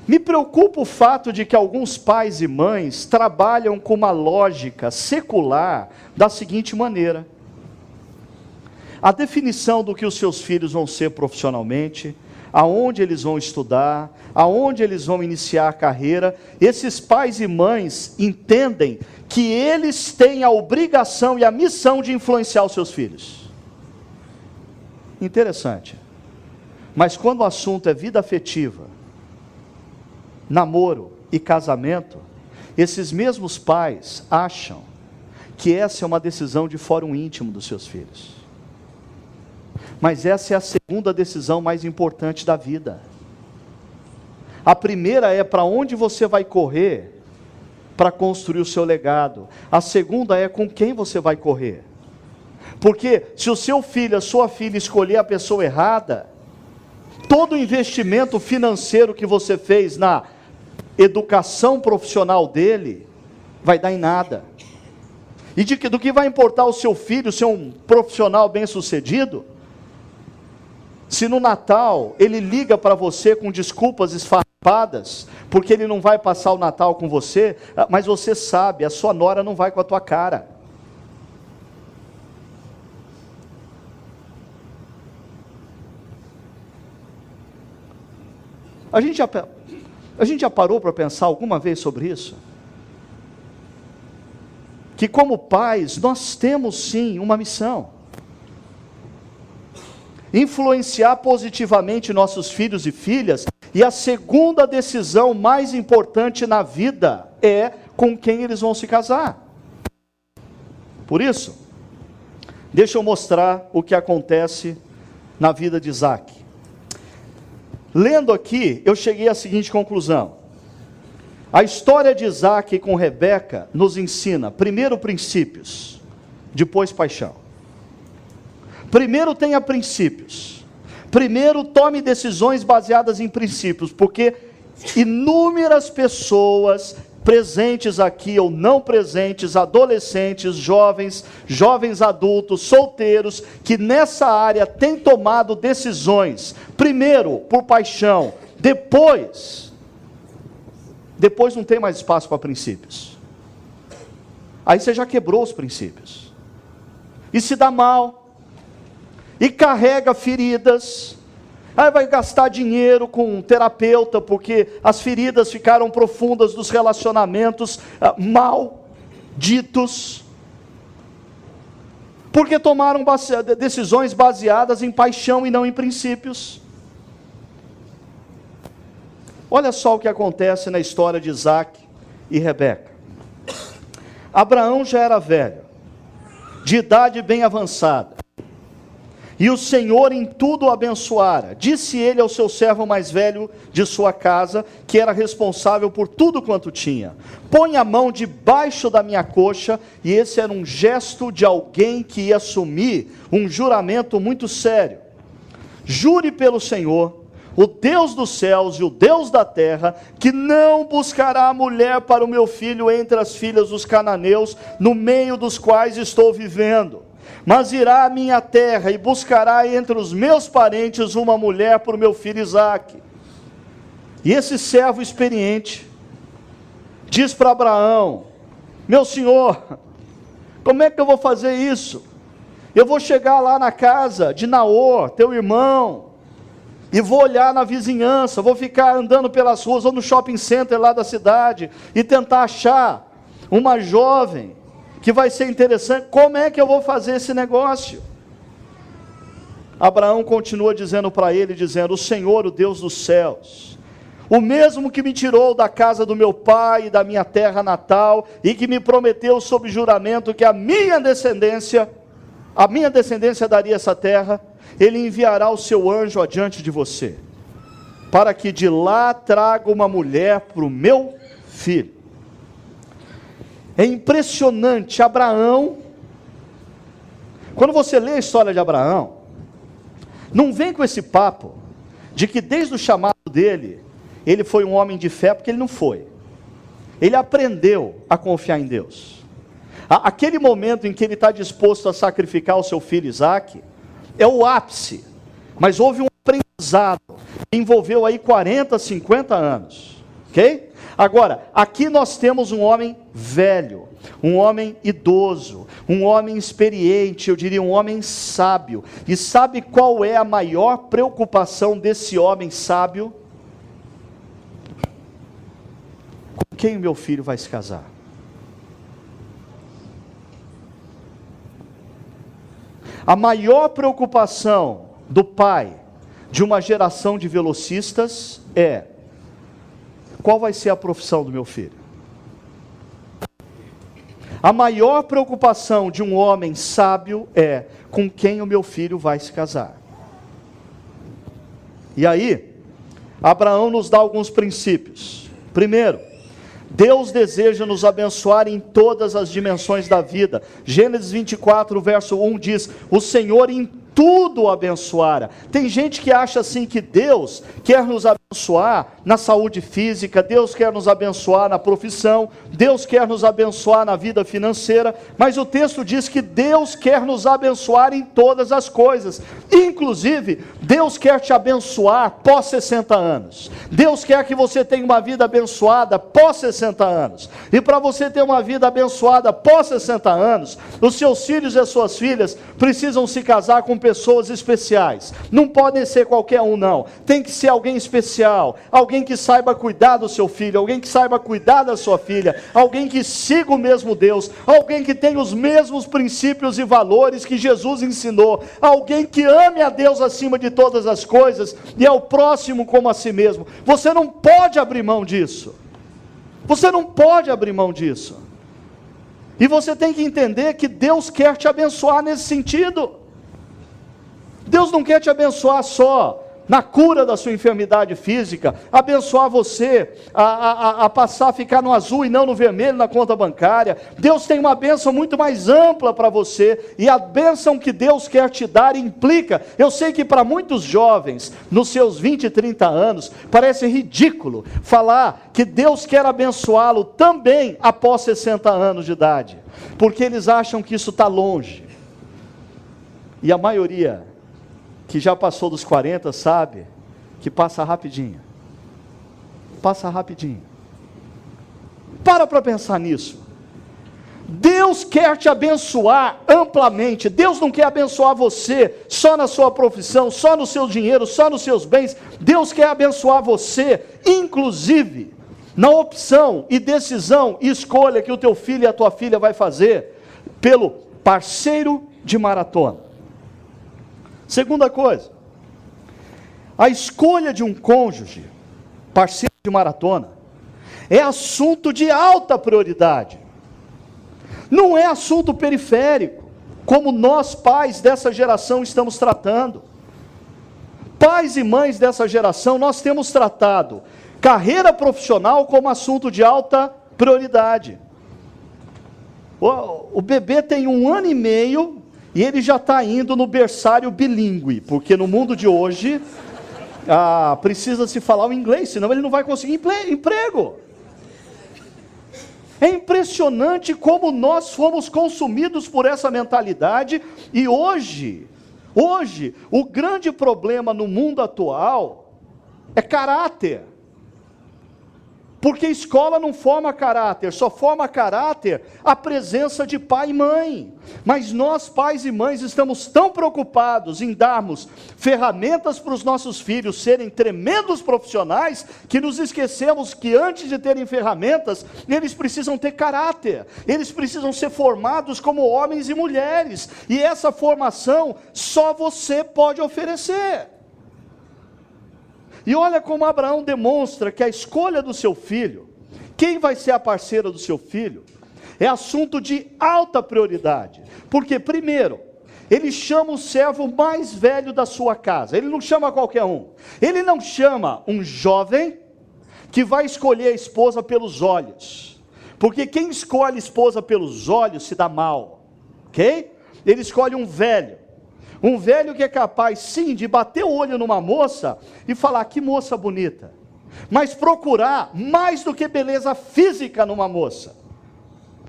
Me preocupa o fato de que alguns pais e mães trabalham com uma lógica secular da seguinte maneira: a definição do que os seus filhos vão ser profissionalmente, aonde eles vão estudar, aonde eles vão iniciar a carreira, esses pais e mães entendem que eles têm a obrigação e a missão de influenciar os seus filhos. Interessante. Mas quando o assunto é vida afetiva, namoro e casamento, esses mesmos pais acham que essa é uma decisão de fórum íntimo dos seus filhos. Mas essa é a segunda decisão mais importante da vida. A primeira é para onde você vai correr para construir o seu legado. A segunda é com quem você vai correr. Porque se o seu filho, a sua filha escolher a pessoa errada, todo o investimento financeiro que você fez na educação profissional dele vai dar em nada. E do que vai importar o seu filho ser um profissional bem-sucedido, se no Natal ele liga para você com desculpas esfarrapadas, porque ele não vai passar o Natal com você, mas você sabe, a sua nora não vai com a tua cara. A gente já parou para pensar alguma vez sobre isso? Que como pais, nós temos sim uma missão: influenciar positivamente nossos filhos e filhas, e a segunda decisão mais importante na vida é com quem eles vão se casar. Por isso, deixa eu mostrar o que acontece na vida de Isaac. Lendo aqui, eu cheguei à seguinte conclusão: a história de Isaac com Rebeca nos ensina, primeiro, princípios, depois paixão. Primeiro tenha princípios. Primeiro tome decisões baseadas em princípios, porque inúmeras pessoas presentes aqui ou não presentes, adolescentes, jovens adultos, solteiros, que nessa área têm tomado decisões, primeiro por paixão, depois não tem mais espaço para princípios. Aí você já quebrou os princípios, e se dá mal, e carrega feridas, aí vai gastar dinheiro com um terapeuta, porque as feridas ficaram profundas dos relacionamentos mal ditos, porque tomaram decisões baseadas em paixão e não em princípios. Olha só o que acontece na história de Isaac e Rebeca. Abraão já era velho, de idade bem avançada, e o Senhor em tudo o abençoara. Disse ele ao seu servo mais velho de sua casa, que era responsável por tudo quanto tinha: põe a mão debaixo da minha coxa. E esse era um gesto de alguém que ia assumir um juramento muito sério. Jure pelo Senhor, o Deus dos céus e o Deus da terra, que não buscará mulher para o meu filho entre as filhas dos cananeus, no meio dos quais estou vivendo, mas irá à minha terra e buscará entre os meus parentes uma mulher para o meu filho Isaque. E esse servo experiente diz para Abraão: meu senhor, como é que eu vou fazer isso? Eu vou chegar lá na casa de Naor, teu irmão, e vou olhar na vizinhança, vou ficar andando pelas ruas ou no shopping center lá da cidade e tentar achar uma jovem que vai ser interessante. Como é que eu vou fazer esse negócio? Abraão continua dizendo para ele, dizendo: o Senhor, o Deus dos céus, o mesmo que me tirou da casa do meu pai e da minha terra natal, e que me prometeu sob juramento que a minha descendência daria essa terra, ele enviará o seu anjo adiante de você, para que de lá traga uma mulher para o meu filho. É impressionante, Abraão, quando você lê a história de Abraão, não vem com esse papo de que desde o chamado dele, ele foi um homem de fé, porque ele não foi. Ele aprendeu a confiar em Deus. Aquele momento em que ele está disposto a sacrificar o seu filho Isaque, é o ápice, mas houve um aprendizado, que envolveu aí 40, 50 anos. Ok? Agora, aqui nós temos um homem velho, um homem idoso, um homem experiente, eu diria um homem sábio. E sabe qual é a maior preocupação desse homem sábio? Com quem o meu filho vai se casar? A maior preocupação do pai de uma geração de velocistas é: qual vai ser a profissão do meu filho? A maior preocupação de um homem sábio é: com quem o meu filho vai se casar? E aí, Abraão nos dá alguns princípios. Primeiro, Deus deseja nos abençoar em todas as dimensões da vida. Gênesis 24, verso 1 diz: o Senhor em tudo abençoara. Tem gente que acha assim que Deus quer nos abençoar na saúde física, Deus quer nos abençoar na profissão, Deus quer nos abençoar na vida financeira, mas o texto diz que Deus quer nos abençoar em todas as coisas. Inclusive, Deus quer te abençoar pós 60 anos. Deus quer que você tenha uma vida abençoada pós 60 anos. E para você ter uma vida abençoada pós 60 anos, os seus filhos e as suas filhas precisam se casar com pessoas especiais. Não podem ser qualquer um, não. Tem que ser alguém especial, alguém que saiba cuidar do seu filho, alguém que saiba cuidar da sua filha, alguém que siga o mesmo Deus, alguém que tenha os mesmos princípios e valores que Jesus ensinou, alguém que ame a Deus acima de todas as coisas e ao próximo como a si mesmo. Você não pode abrir mão disso. Você não pode abrir mão disso. E você tem que entender que Deus quer te abençoar nesse sentido. Deus não quer te abençoar só na cura da sua enfermidade física, abençoar você a passar a ficar no azul e não no vermelho na conta bancária. Deus tem uma bênção muito mais ampla para você, e a bênção que Deus quer te dar implica, eu sei que para muitos jovens, nos seus 20 e 30 anos, parece ridículo falar que Deus quer abençoá-lo também após 60 anos de idade, porque eles acham que isso está longe, e a maioria que já passou dos 40 sabe que passa rapidinho. Passa rapidinho. Para pensar nisso. Deus quer te abençoar amplamente. Deus não quer abençoar você só na sua profissão, só no seu dinheiro, só nos seus bens. Deus quer abençoar você, inclusive, na opção e decisão e escolha que o teu filho e a tua filha vai fazer pelo parceiro de maratona. Segunda coisa, a escolha de um cônjuge, parceiro de maratona, é assunto de alta prioridade. Não é assunto periférico, como nós pais dessa geração estamos tratando. Pais e mães dessa geração, nós temos tratado carreira profissional como assunto de alta prioridade. O bebê tem 1 ano e meio e ele já está indo no berçário bilíngue, porque no mundo de hoje precisa se falar o inglês, senão ele não vai conseguir emprego. É impressionante como nós fomos consumidos por essa mentalidade, e hoje, o grande problema no mundo atual é caráter. Porque escola não forma caráter, só forma caráter a presença de pai e mãe. Mas nós, pais e mães, estamos tão preocupados em darmos ferramentas para os nossos filhos serem tremendos profissionais, que nos esquecemos que antes de terem ferramentas, eles precisam ter caráter. Eles precisam ser formados como homens e mulheres. E essa formação só você pode oferecer. E olha como Abraão demonstra que a escolha do seu filho, quem vai ser a parceira do seu filho, é assunto de alta prioridade. Porque, primeiro, ele chama o servo mais velho da sua casa. Ele não chama qualquer um. Ele não chama um jovem que vai escolher a esposa pelos olhos. Porque quem escolhe esposa pelos olhos se dá mal. Ok? Ele escolhe um velho. Um velho que é capaz, sim, de bater o olho numa moça e falar: que moça bonita. Mas procurar mais do que beleza física numa moça.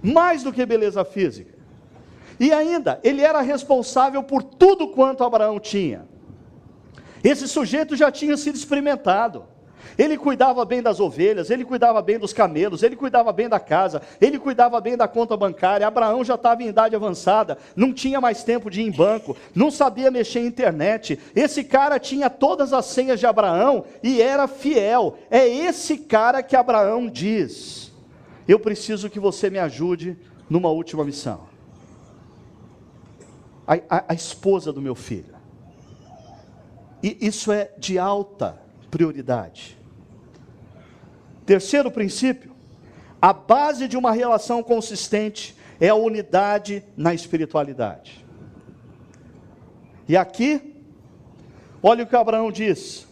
Mais do que beleza física. E ainda, ele era responsável por tudo quanto Abraão tinha. Esse sujeito já tinha sido experimentado. Ele cuidava bem das ovelhas, ele cuidava bem dos camelos, ele cuidava bem da casa, ele cuidava bem da conta bancária. Abraão já estava em idade avançada, não tinha mais tempo de ir em banco, não sabia mexer em internet. Esse cara tinha todas as senhas de Abraão e era fiel. É esse cara que Abraão diz: eu preciso que você me ajude numa última missão. A esposa do meu filho. E isso é de alta prioridade. Terceiro princípio: a base de uma relação consistente é a unidade na espiritualidade. E aqui, olha o que Abraão diz.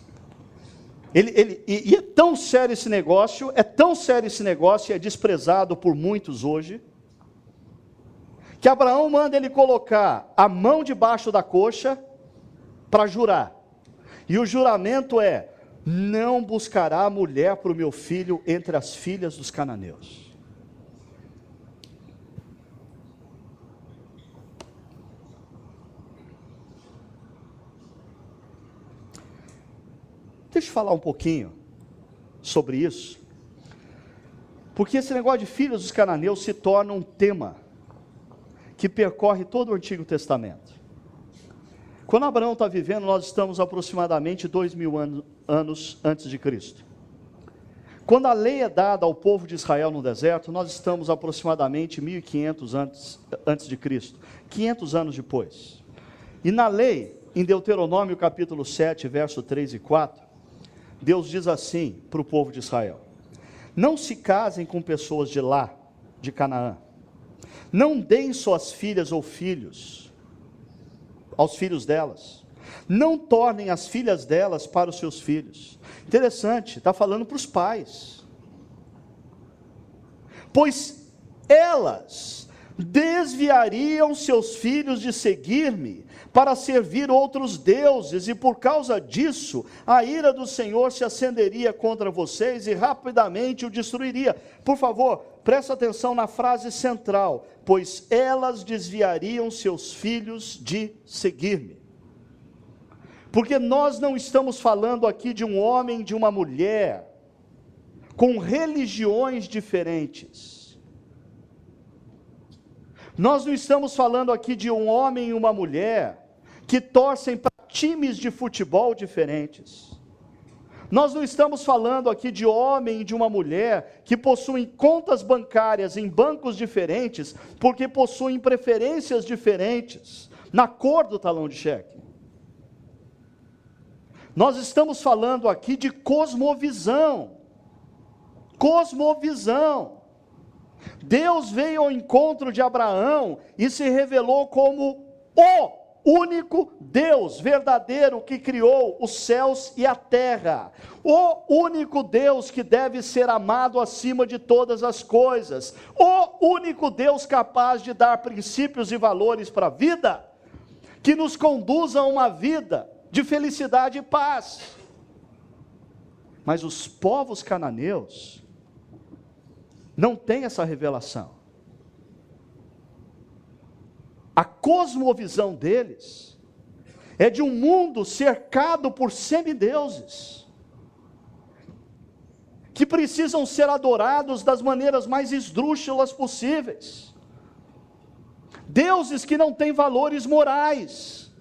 E é tão sério esse negócio, e é desprezado por muitos hoje, que Abraão manda ele colocar a mão debaixo da coxa para jurar. E o juramento é: não buscará mulher para o meu filho entre as filhas dos cananeus. Deixa eu falar um pouquinho sobre isso, porque esse negócio de filhos dos cananeus se torna um tema que percorre todo o Antigo Testamento. Quando Abraão está vivendo, nós estamos aproximadamente 2000 anos antes de Cristo. Quando a lei é dada ao povo de Israel no deserto, nós estamos aproximadamente 1500 antes de Cristo, 500 anos depois. E na lei, em Deuteronômio capítulo 7, verso 3 e 4, Deus diz assim para o povo de Israel: não se casem com pessoas de lá, de Canaã. Não deem suas filhas ou filhos aos filhos delas. Não tornem as filhas delas para os seus filhos. Interessante, está falando para os pais. Pois elas desviariam seus filhos de seguir-me para servir outros deuses, e por causa disso, a ira do Senhor se acenderia contra vocês e rapidamente o destruiria. Por favor, presta atenção na frase central: pois elas desviariam seus filhos de seguir-me. Porque nós não estamos falando aqui de um homem e de uma mulher com religiões diferentes. Nós não estamos falando aqui de um homem e uma mulher que torcem para times de futebol diferentes. Nós não estamos falando aqui de homem e de uma mulher que possuem contas bancárias em bancos diferentes, porque possuem preferências diferentes na cor do talão de cheque. Nós estamos falando aqui de cosmovisão. Cosmovisão. Deus veio ao encontro de Abraão e se revelou como o único Deus verdadeiro que criou os céus e a terra. O único Deus que deve ser amado acima de todas as coisas. O único Deus capaz de dar princípios e valores para a vida, que nos conduza a uma vida de felicidade e paz. Mas os povos cananeus não têm essa revelação. A cosmovisão deles é de um mundo cercado por semideuses, que precisam ser adorados das maneiras mais esdrúxulas possíveis. Deuses que não têm valores morais.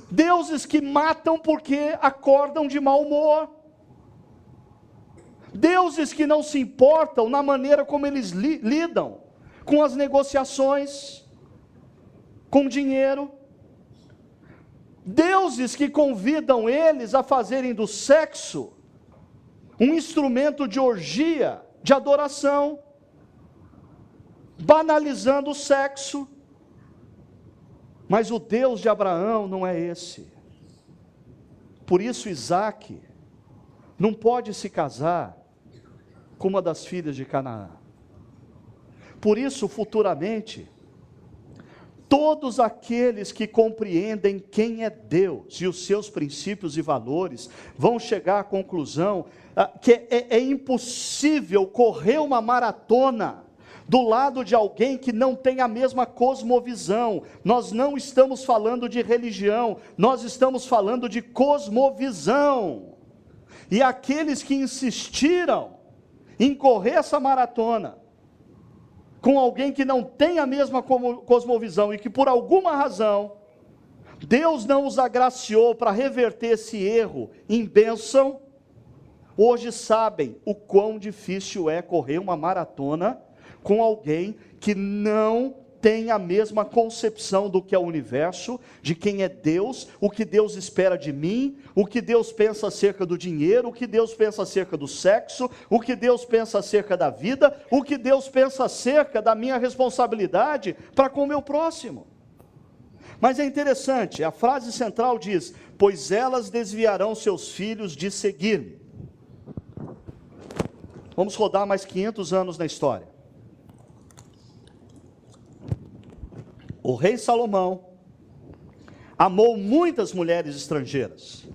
Deuses que matam porque acordam de mau humor. Deuses que não se importam na maneira como eles lidam com as negociações, com dinheiro. Deuses que convidam eles a fazerem do sexo um instrumento de orgia, de adoração, banalizando o sexo. Mas o Deus de Abraão não é esse. Por isso Isaque não pode se casar com uma das filhas de Canaã. Por isso, futuramente, todos aqueles que compreendem quem é Deus e os seus princípios e valores vão chegar à conclusão que é impossível correr uma maratona do lado de alguém que não tem a mesma cosmovisão. Nós não estamos falando de religião, nós estamos falando de cosmovisão. E aqueles que insistiram em correr essa maratona com alguém que não tem a mesma cosmovisão e que por alguma razão Deus não os agraciou para reverter esse erro em bênção, hoje sabem o quão difícil é correr uma maratona com alguém que não tem a mesma concepção do que é o universo, de quem é Deus, o que Deus espera de mim, o que Deus pensa acerca do dinheiro, o que Deus pensa acerca do sexo, o que Deus pensa acerca da vida, o que Deus pensa acerca da minha responsabilidade para com o meu próximo. Mas é interessante, a frase central diz: pois elas desviarão seus filhos de seguir-me. Vamos rodar mais 500 anos na história. O rei Salomão amou muitas mulheres estrangeiras,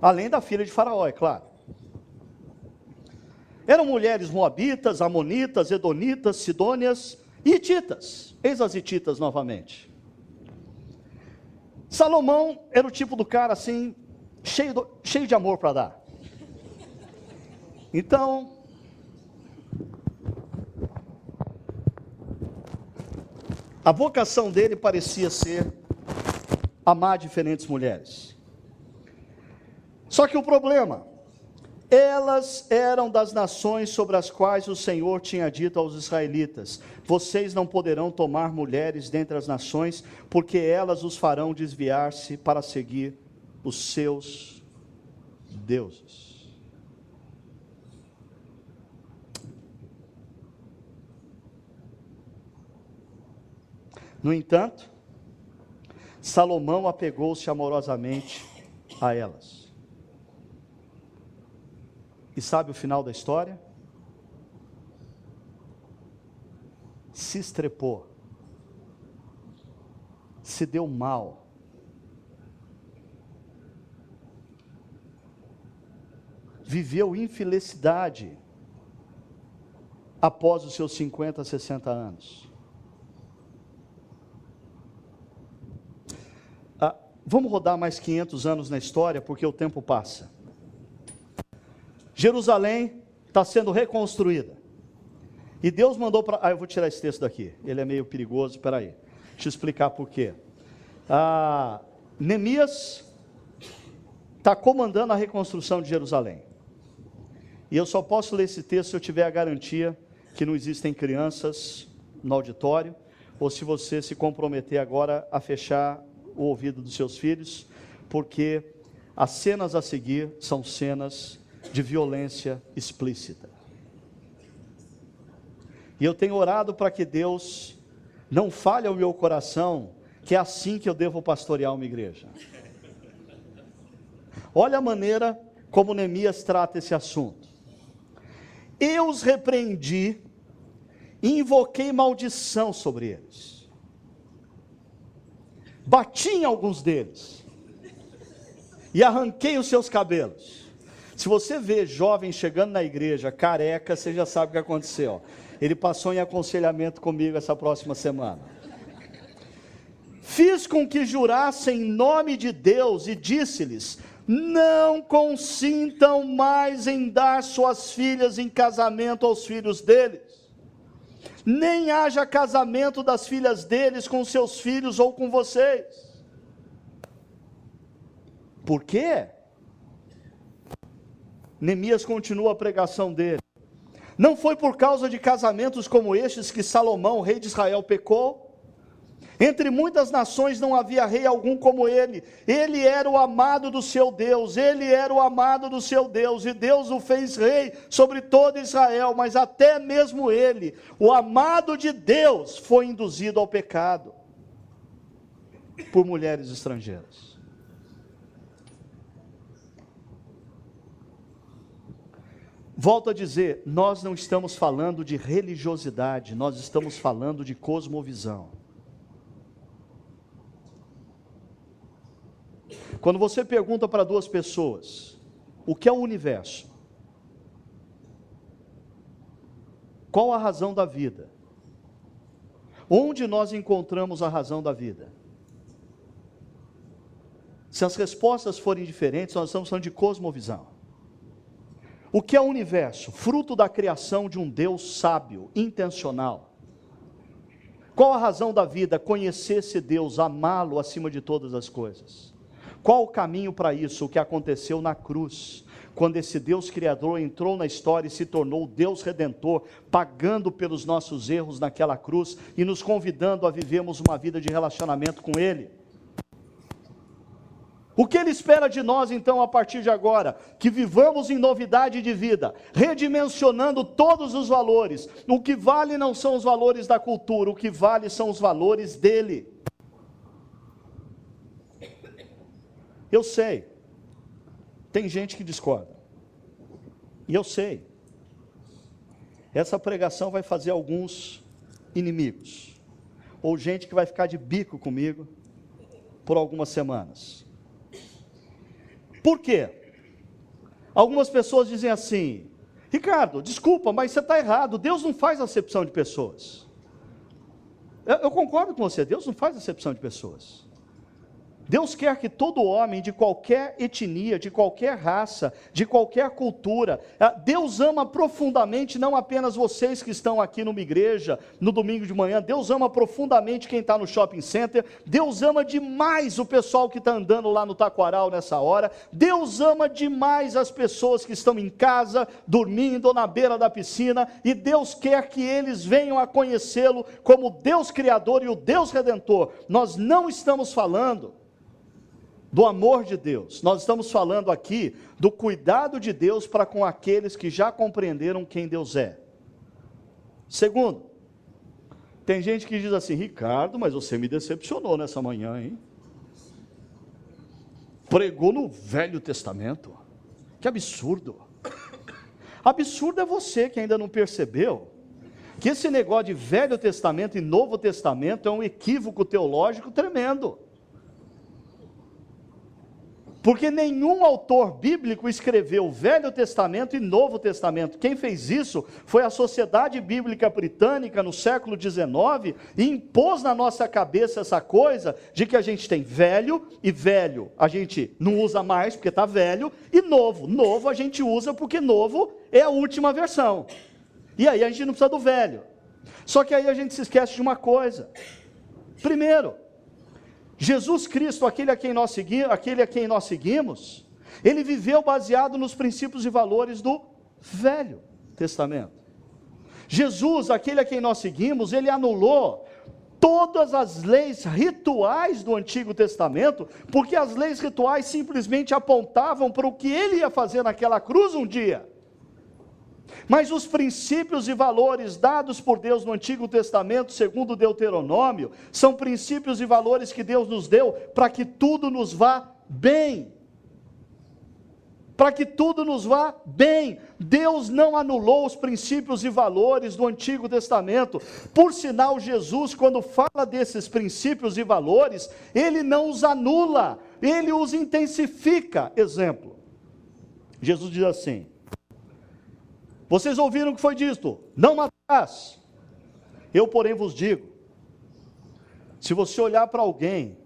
além da filha de Faraó, é claro. Eram mulheres moabitas, amonitas, edonitas, sidônias e hititas. Eis as hititas novamente. Salomão era o tipo do cara assim, cheio de amor para dar. Então, a vocação dele parecia ser amar diferentes mulheres. Só que o problema, elas eram das nações sobre as quais o Senhor tinha dito aos israelitas: vocês não poderão tomar mulheres dentre as nações, porque elas os farão desviar-se para seguir os seus deuses. No entanto, Salomão apegou-se amorosamente a elas. E sabe o final da história? Se estrepou, se deu mal, viveu infelicidade após os seus 50, 60 anos. Vamos rodar mais 500 anos na história, porque o tempo passa. Jerusalém está sendo reconstruída. E Deus mandou para... eu vou tirar esse texto daqui. Ele é meio perigoso, espera aí. Deixa eu explicar por quê. Neemias está comandando a reconstrução de Jerusalém. E eu só posso ler esse texto se eu tiver a garantia que não existem crianças no auditório, ou se você se comprometer agora a fechar o ouvido dos seus filhos, porque as cenas a seguir são cenas de violência explícita. E eu tenho orado para que Deus não fale ao meu coração que é assim que eu devo pastorear uma igreja. Olha a maneira como Neemias trata esse assunto. Eu os repreendi e invoquei maldição sobre eles. Bati em alguns deles e arranquei os seus cabelos. Se você vê jovem chegando na igreja careca, você já sabe o que aconteceu. Ele passou em aconselhamento comigo essa próxima semana. Fiz com que jurassem em nome de Deus e disse-lhes: não consintam mais em dar suas filhas em casamento aos filhos deles, nem haja casamento das filhas deles com seus filhos ou com vocês. Por quê? Neemias continua a pregação dele. Não foi por causa de casamentos como estes que Salomão, rei de Israel, pecou? Entre muitas nações não havia rei algum como ele. Ele era o amado do seu Deus, ele era o amado do seu Deus, e Deus o fez rei sobre todo Israel, mas até mesmo ele, o amado de Deus, foi induzido ao pecado por mulheres estrangeiras. Volto a dizer, nós não estamos falando de religiosidade, nós estamos falando de cosmovisão. Quando você pergunta para duas pessoas, o que é o universo? Qual a razão da vida? Onde nós encontramos a razão da vida? Se as respostas forem diferentes, nós estamos falando de cosmovisão. O que é o universo? Fruto da criação de um Deus sábio, intencional. Qual a razão da vida? Conhecer esse Deus, amá-lo acima de todas as coisas. Qual o caminho para isso? O que aconteceu na cruz, quando esse Deus Criador entrou na história e se tornou o Deus Redentor, pagando pelos nossos erros naquela cruz e nos convidando a vivermos uma vida de relacionamento com Ele. O que Ele espera de nós então a partir de agora? Que vivamos em novidade de vida, redimensionando todos os valores. O que vale não são os valores da cultura, o que vale são os valores dEle. Eu sei, tem gente que discorda, e eu sei, essa pregação vai fazer alguns inimigos, ou gente que vai ficar de bico comigo por algumas semanas. Por quê? Algumas pessoas dizem assim: Ricardo, desculpa, mas você está errado, Deus não faz acepção de pessoas. Eu concordo com você, Deus não faz acepção de pessoas. Deus quer que todo homem, de qualquer etnia, de qualquer raça, de qualquer cultura, Deus ama profundamente, não apenas vocês que estão aqui numa igreja, no domingo de manhã, Deus ama profundamente quem está no shopping center, Deus ama demais o pessoal que está andando lá no Taquaral nessa hora, Deus ama demais as pessoas que estão em casa, dormindo ou na beira da piscina, e Deus quer que eles venham a conhecê-lo como o Deus Criador e o Deus Redentor. Nós não estamos falando do amor de Deus, nós estamos falando aqui do cuidado de Deus para com aqueles que já compreenderam quem Deus é. Segundo, tem gente que diz assim: Ricardo, mas você me decepcionou nessa manhã, hein? Pregou no Velho Testamento, que absurdo. Absurdo é você que ainda não percebeu que esse negócio de Velho Testamento e Novo Testamento é um equívoco teológico tremendo. Porque nenhum autor bíblico escreveu Velho Testamento e Novo Testamento. Quem fez isso foi a Sociedade Bíblica Britânica no século XIX e impôs na nossa cabeça essa coisa de que a gente tem velho, e velho a gente não usa mais porque está velho, e novo. Novo a gente usa porque novo é a última versão. E aí a gente não precisa do velho. Só que aí a gente se esquece de uma coisa. Primeiro, Jesus Cristo, aquele a quem nós seguimos, ele viveu baseado nos princípios e valores do Velho Testamento. Jesus, aquele a quem nós seguimos, ele anulou todas as leis rituais do Antigo Testamento, porque as leis rituais simplesmente apontavam para o que ele ia fazer naquela cruz um dia. Mas os princípios e valores dados por Deus no Antigo Testamento, segundo Deuteronômio, são princípios e valores que Deus nos deu para que tudo nos vá bem. Para que tudo nos vá bem. Deus não anulou os princípios e valores do Antigo Testamento. Por sinal, Jesus, quando fala desses princípios e valores, ele não os anula, ele os intensifica. Exemplo, Jesus diz assim: vocês ouviram o que foi dito: não matarás. Eu, porém, vos digo, se você olhar para alguém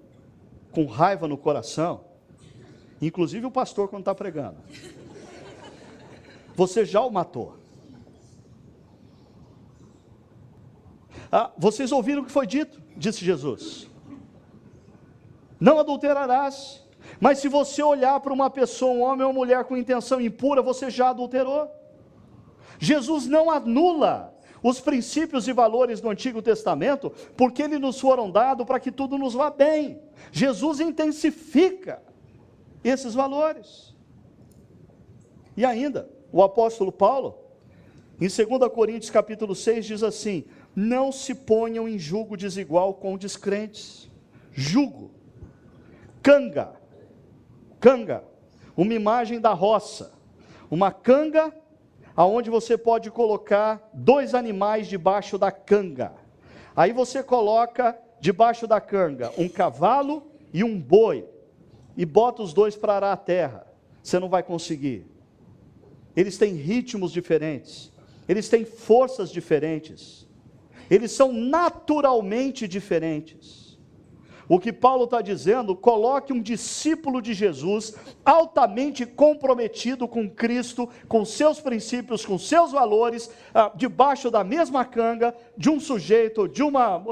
com raiva no coração, inclusive o pastor quando está pregando, você já o matou. Vocês ouviram o que foi dito, disse Jesus: não adulterarás. Mas se você olhar para uma pessoa, um homem ou uma mulher com intenção impura, você já adulterou. Jesus não anula os princípios e valores do Antigo Testamento, porque eles nos foram dados para que tudo nos vá bem. Jesus intensifica esses valores. E ainda, o apóstolo Paulo, em 2 Coríntios capítulo 6, diz assim: não se ponham em julgo desigual com descrentes. Jugo, canga, uma imagem da roça, uma canga aonde você pode colocar 2 animais debaixo da canga. Aí você coloca debaixo da canga um cavalo e um boi, e bota os 2 para arar a terra. Você não vai conseguir. Eles têm ritmos diferentes, eles têm forças diferentes, eles são naturalmente diferentes. O que Paulo está dizendo, coloque um discípulo de Jesus, altamente comprometido com Cristo, com seus princípios, com seus valores, debaixo da mesma canga de um sujeito, de uma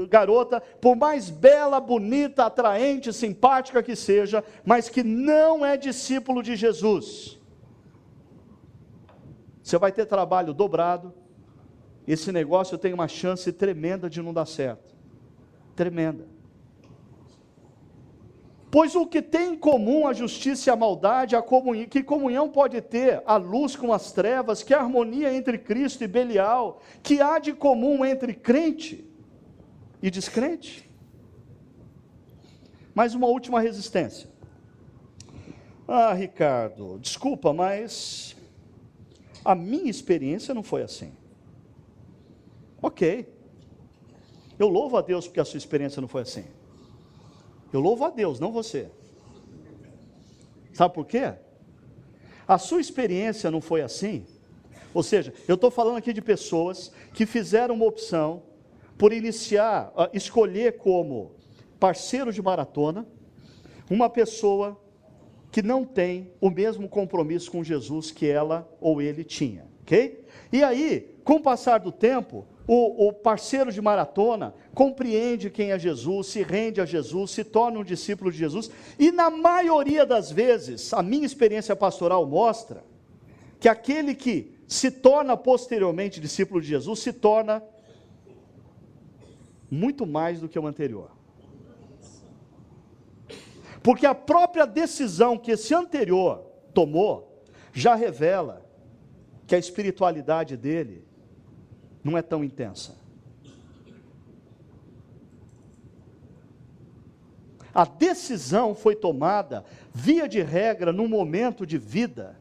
garota, por mais bela, bonita, atraente, simpática que seja, mas que não é discípulo de Jesus. Você vai ter trabalho dobrado, esse negócio tem uma chance tremenda de não dar certo. Tremenda. Pois o que tem em comum a justiça e a maldade, que comunhão pode ter a luz com as trevas, que harmonia entre Cristo e Belial, que há de comum entre crente e descrente? Mais uma última resistência. Ricardo, desculpa, mas a minha experiência não foi assim. Ok, eu louvo a Deus porque a sua experiência não foi assim. Eu louvo a Deus, não você. Sabe por quê? A sua experiência não foi assim. Ou seja, eu estou falando aqui de pessoas que fizeram uma opção por escolher como parceiro de maratona uma pessoa que não tem o mesmo compromisso com Jesus que ela ou ele tinha, ok? E aí, com o passar do tempo, o parceiro de maratona compreende quem é Jesus, se rende a Jesus, se torna um discípulo de Jesus, e na maioria das vezes, a minha experiência pastoral mostra, que aquele que se torna posteriormente discípulo de Jesus, se torna muito mais do que o anterior. Porque a própria decisão que esse anterior tomou, já revela que a espiritualidade dele não é tão intensa. A decisão foi tomada, via de regra, num momento de vida,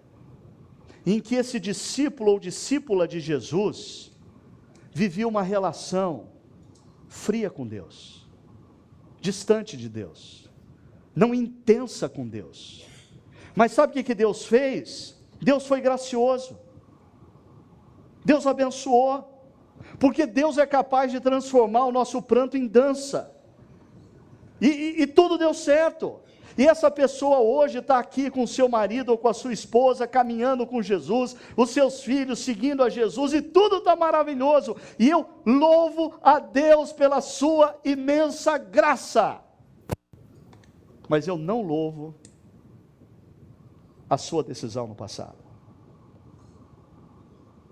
em que esse discípulo ou discípula de Jesus, vivia uma relação fria com Deus, distante de Deus, não intensa com Deus. Mas sabe o que Deus fez? Deus foi gracioso, Deus abençoou, porque Deus é capaz de transformar o nosso pranto em dança, e tudo deu certo, e essa pessoa hoje está aqui com o seu marido ou com a sua esposa, caminhando com Jesus, os seus filhos seguindo a Jesus, e tudo está maravilhoso, e eu louvo a Deus pela sua imensa graça, mas eu não louvo a sua decisão no passado,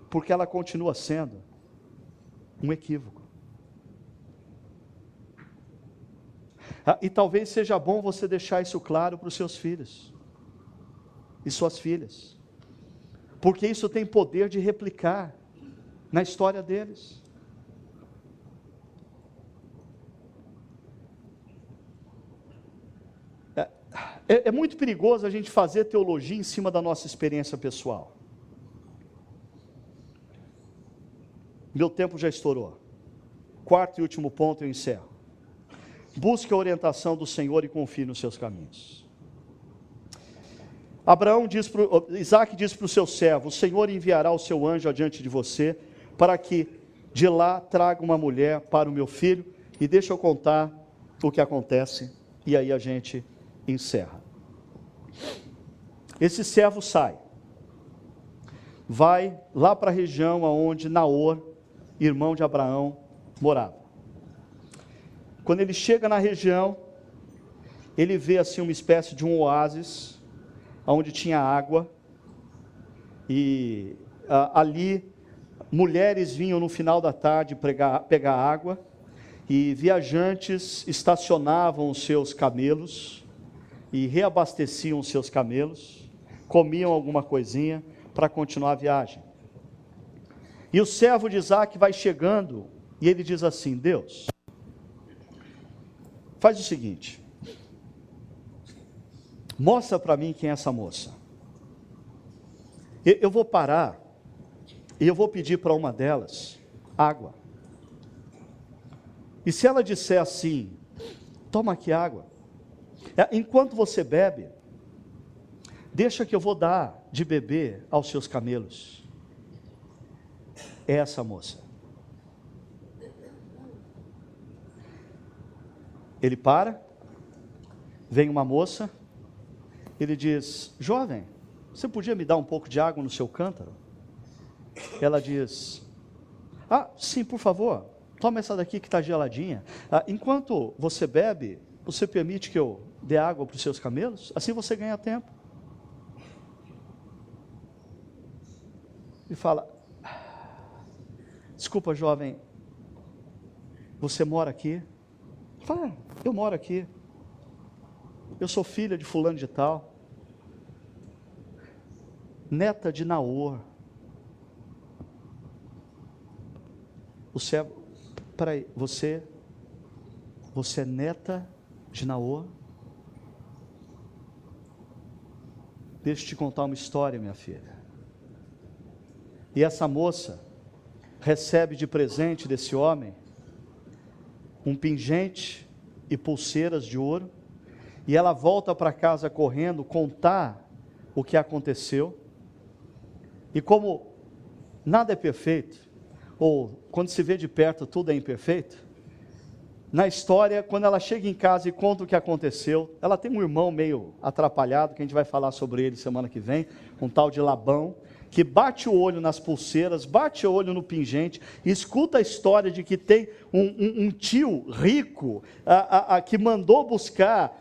porque ela continua sendo um equívoco. E talvez seja bom você deixar isso claro para os seus filhos e suas filhas, porque isso tem poder de replicar na história deles. É muito perigoso a gente fazer teologia em cima da nossa experiência pessoal. Meu tempo já estourou. Quarto e último ponto, eu encerro. Busque a orientação do Senhor e confie nos seus caminhos. Isaac diz para o seu servo: o Senhor enviará o seu anjo adiante de você, para que de lá traga uma mulher para o meu filho. E deixa eu contar o que acontece, e aí a gente encerra. Esse servo sai, vai lá para a região onde Naor, irmão de Abraão, morava. Quando ele chega na região, ele vê assim uma espécie de um oásis, onde tinha água, e ali mulheres vinham no final da tarde pegar água, e viajantes estacionavam os seus camelos, e reabasteciam os seus camelos, comiam alguma coisinha para continuar a viagem. E o servo de Isaac vai chegando, e ele diz assim: Deus, faz o seguinte, mostra para mim quem é essa moça. Eu vou parar, e eu vou pedir para uma delas água. E se ela disser assim: toma aqui água, enquanto você bebe, deixa que eu vou dar de beber aos seus camelos. É essa moça. Ele para, vem uma moça, ele diz: jovem, você podia me dar um pouco de água no seu cântaro? Ela diz: ah, sim, por favor, toma essa daqui que está geladinha. Enquanto você bebe, você permite que eu dê água para os seus camelos? Assim você ganha tempo. E fala: desculpa, jovem, você mora aqui? Fala: eu moro aqui. Eu sou filha de fulano de tal, neta de Naor. O servo: peraí, você é neta de Naor? Deixa eu te contar uma história, minha filha. E essa moça recebe de presente desse homem um pingente e pulseiras de ouro, e ela volta para casa correndo contar o que aconteceu. E como nada é perfeito, ou quando se vê de perto tudo é imperfeito, na história, quando ela chega em casa e conta o que aconteceu, ela tem um irmão meio atrapalhado, que a gente vai falar sobre ele semana que vem, um tal de Labão, que bate o olho nas pulseiras, bate o olho no pingente, e escuta a história de que tem um tio rico que mandou buscar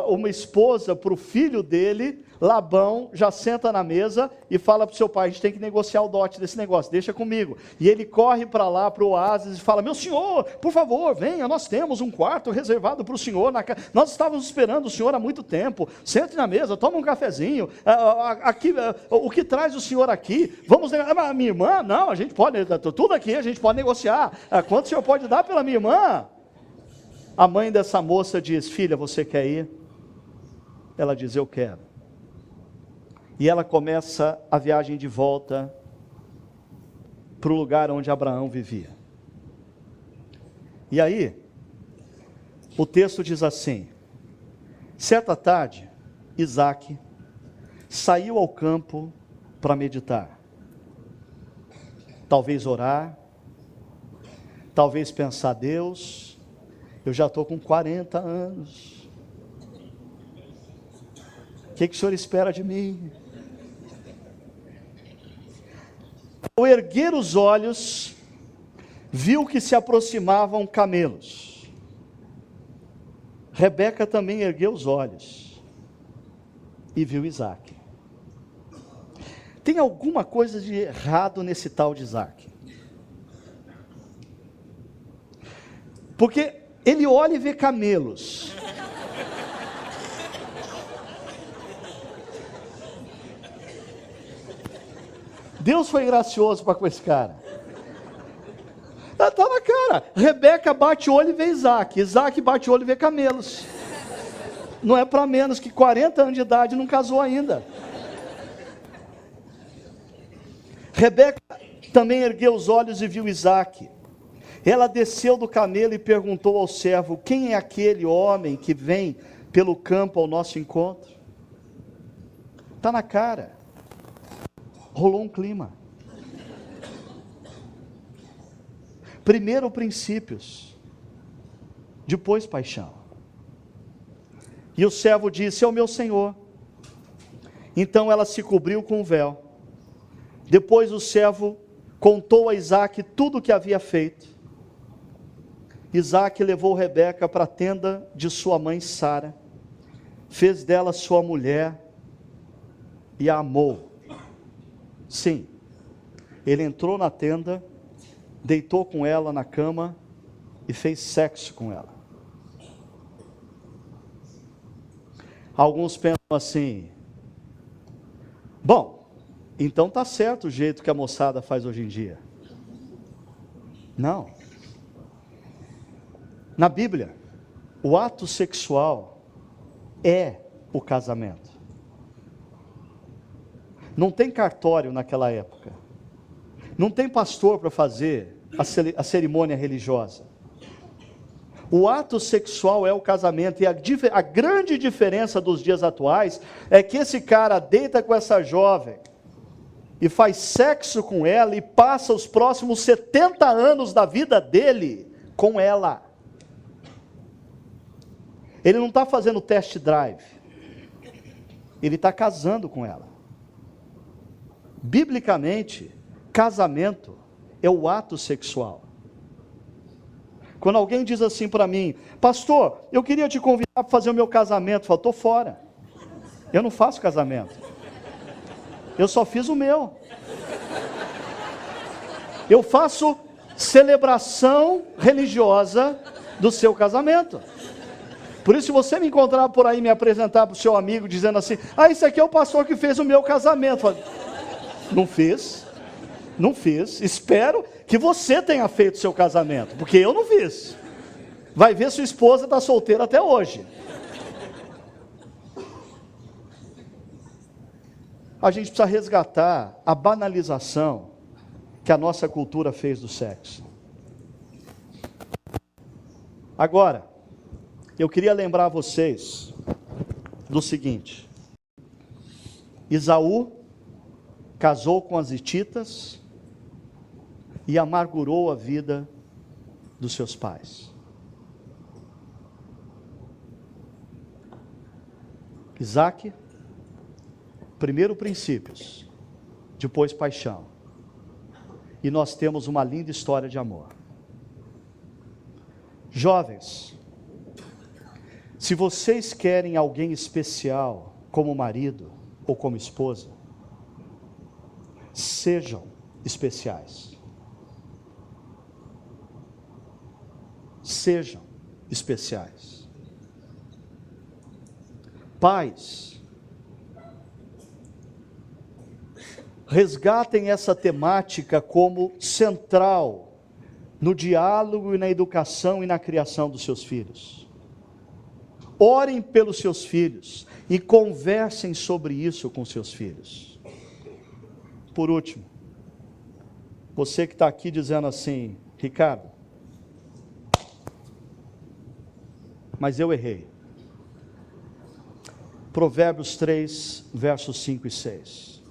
uma esposa para o filho dele. Labão já senta na mesa e fala para o seu pai: a gente tem que negociar o dote desse negócio, deixa comigo. E ele corre para lá, para o oásis, e fala: meu senhor, por favor, venha, nós temos um quarto reservado para o senhor, nós estávamos esperando o senhor há muito tempo, sente na mesa, toma um cafezinho, aqui, o que traz o senhor aqui? Vamos negociar. Minha irmã? Não, a gente pode, tudo aqui a gente pode negociar. Quanto o senhor pode dar pela minha irmã? A mãe dessa moça diz: filha, você quer ir? Ela diz: eu quero. E ela começa a viagem de volta para o lugar onde Abraão vivia. E aí, o texto diz assim: certa tarde, Isaque saiu ao campo para meditar. Talvez orar, talvez pensar: Deus, eu já estou com 40 anos. O que o Senhor espera de mim? Ao erguer os olhos, viu que se aproximavam camelos. Rebeca também ergueu os olhos e viu Isaque. Tem alguma coisa de errado nesse tal de Isaque. Porque ele olha e vê camelos. Deus foi gracioso para com esse cara. Está na cara. Rebeca bate o olho e vê Isaque. Isaque bate o olho e vê camelos. Não é para menos que 40 anos de idade não casou ainda. Rebeca também ergueu os olhos e viu Isaque. Ela desceu do camelo e perguntou ao servo: quem é aquele homem que vem pelo campo ao nosso encontro? Está na cara. Rolou um clima. Primeiro princípios, depois paixão. E o servo disse: é o meu senhor. Então ela se cobriu com o véu. Depois o servo contou a Isaque tudo o que havia feito. Isaque levou Rebeca para a tenda de sua mãe Sara, fez dela sua mulher e a amou. Sim, ele entrou na tenda, deitou com ela na cama e fez sexo com ela. Alguns pensam assim: bom, então está certo o jeito que a moçada faz hoje em dia. Não. Na Bíblia, o ato sexual é o casamento. Não tem cartório naquela época. Não tem pastor para fazer a cerimônia religiosa. O ato sexual é o casamento. E a grande diferença dos dias atuais é que esse cara deita com essa jovem e faz sexo com ela e passa os próximos 70 anos da vida dele com ela. Ele não está fazendo test drive. Ele está casando com ela. Biblicamente, casamento é o ato sexual. Quando alguém diz assim para mim, pastor, eu queria te convidar para fazer o meu casamento. Eu falo, estou fora. Eu não faço casamento. Eu só fiz o meu. Eu faço celebração religiosa do seu casamento. Por isso, se você me encontrar por aí, me apresentar para o seu amigo, dizendo assim, esse aqui é o pastor que fez o meu casamento. Eu falo, não fiz. Não fiz. Espero que você tenha feito o seu casamento, porque eu não fiz. Vai ver, sua esposa está solteira até hoje. A gente precisa resgatar a banalização que a nossa cultura fez do sexo. Agora, eu queria lembrar vocês do seguinte: Esaú casou com as hititas e amargurou a vida dos seus pais. Isaac, primeiro princípios, depois paixão. E nós temos uma linda história de amor. Jovens, se vocês querem alguém especial como marido ou como esposa, sejam especiais. Sejam especiais. Pais, resgatem essa temática como central no diálogo e na educação e na criação dos seus filhos. Orem pelos seus filhos e conversem sobre isso com seus filhos. Por último, você que está aqui dizendo assim, Ricardo, mas eu errei. Provérbios 3, versos 5 e 6.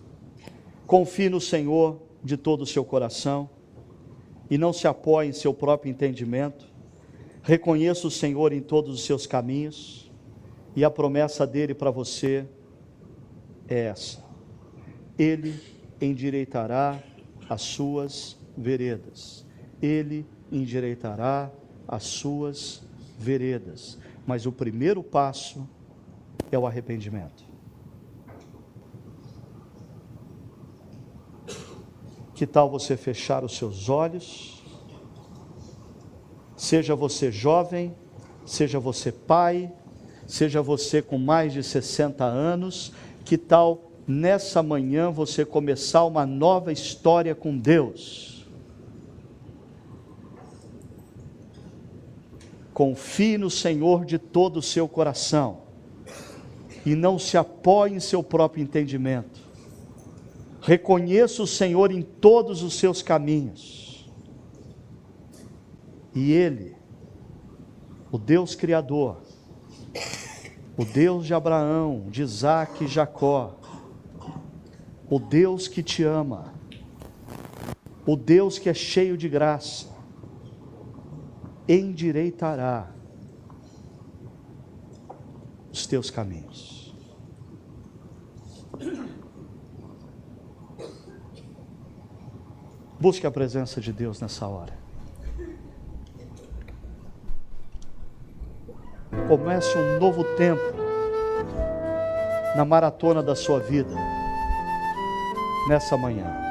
Confie no Senhor de todo o seu coração e não se apoie em seu próprio entendimento. Reconheça o Senhor em todos os seus caminhos e a promessa dele para você é essa: Ele endireitará as suas veredas. Ele endireitará as suas veredas. Mas o primeiro passo é o arrependimento. Que tal você fechar os seus olhos? Seja você jovem, seja você pai, seja você com mais de 60 anos, que tal nessa manhã você começar uma nova história com Deus? Confie no Senhor de todo o seu coração e não se apoie em seu próprio entendimento. Reconheça o Senhor em todos os seus caminhos. E Ele, o Deus Criador, o Deus de Abraão, de Isaac e Jacó, o Deus que te ama, o Deus que é cheio de graça, endireitará os teus caminhos. Busque a presença de Deus nessa hora. Comece um novo tempo na maratona da sua vida, nessa manhã.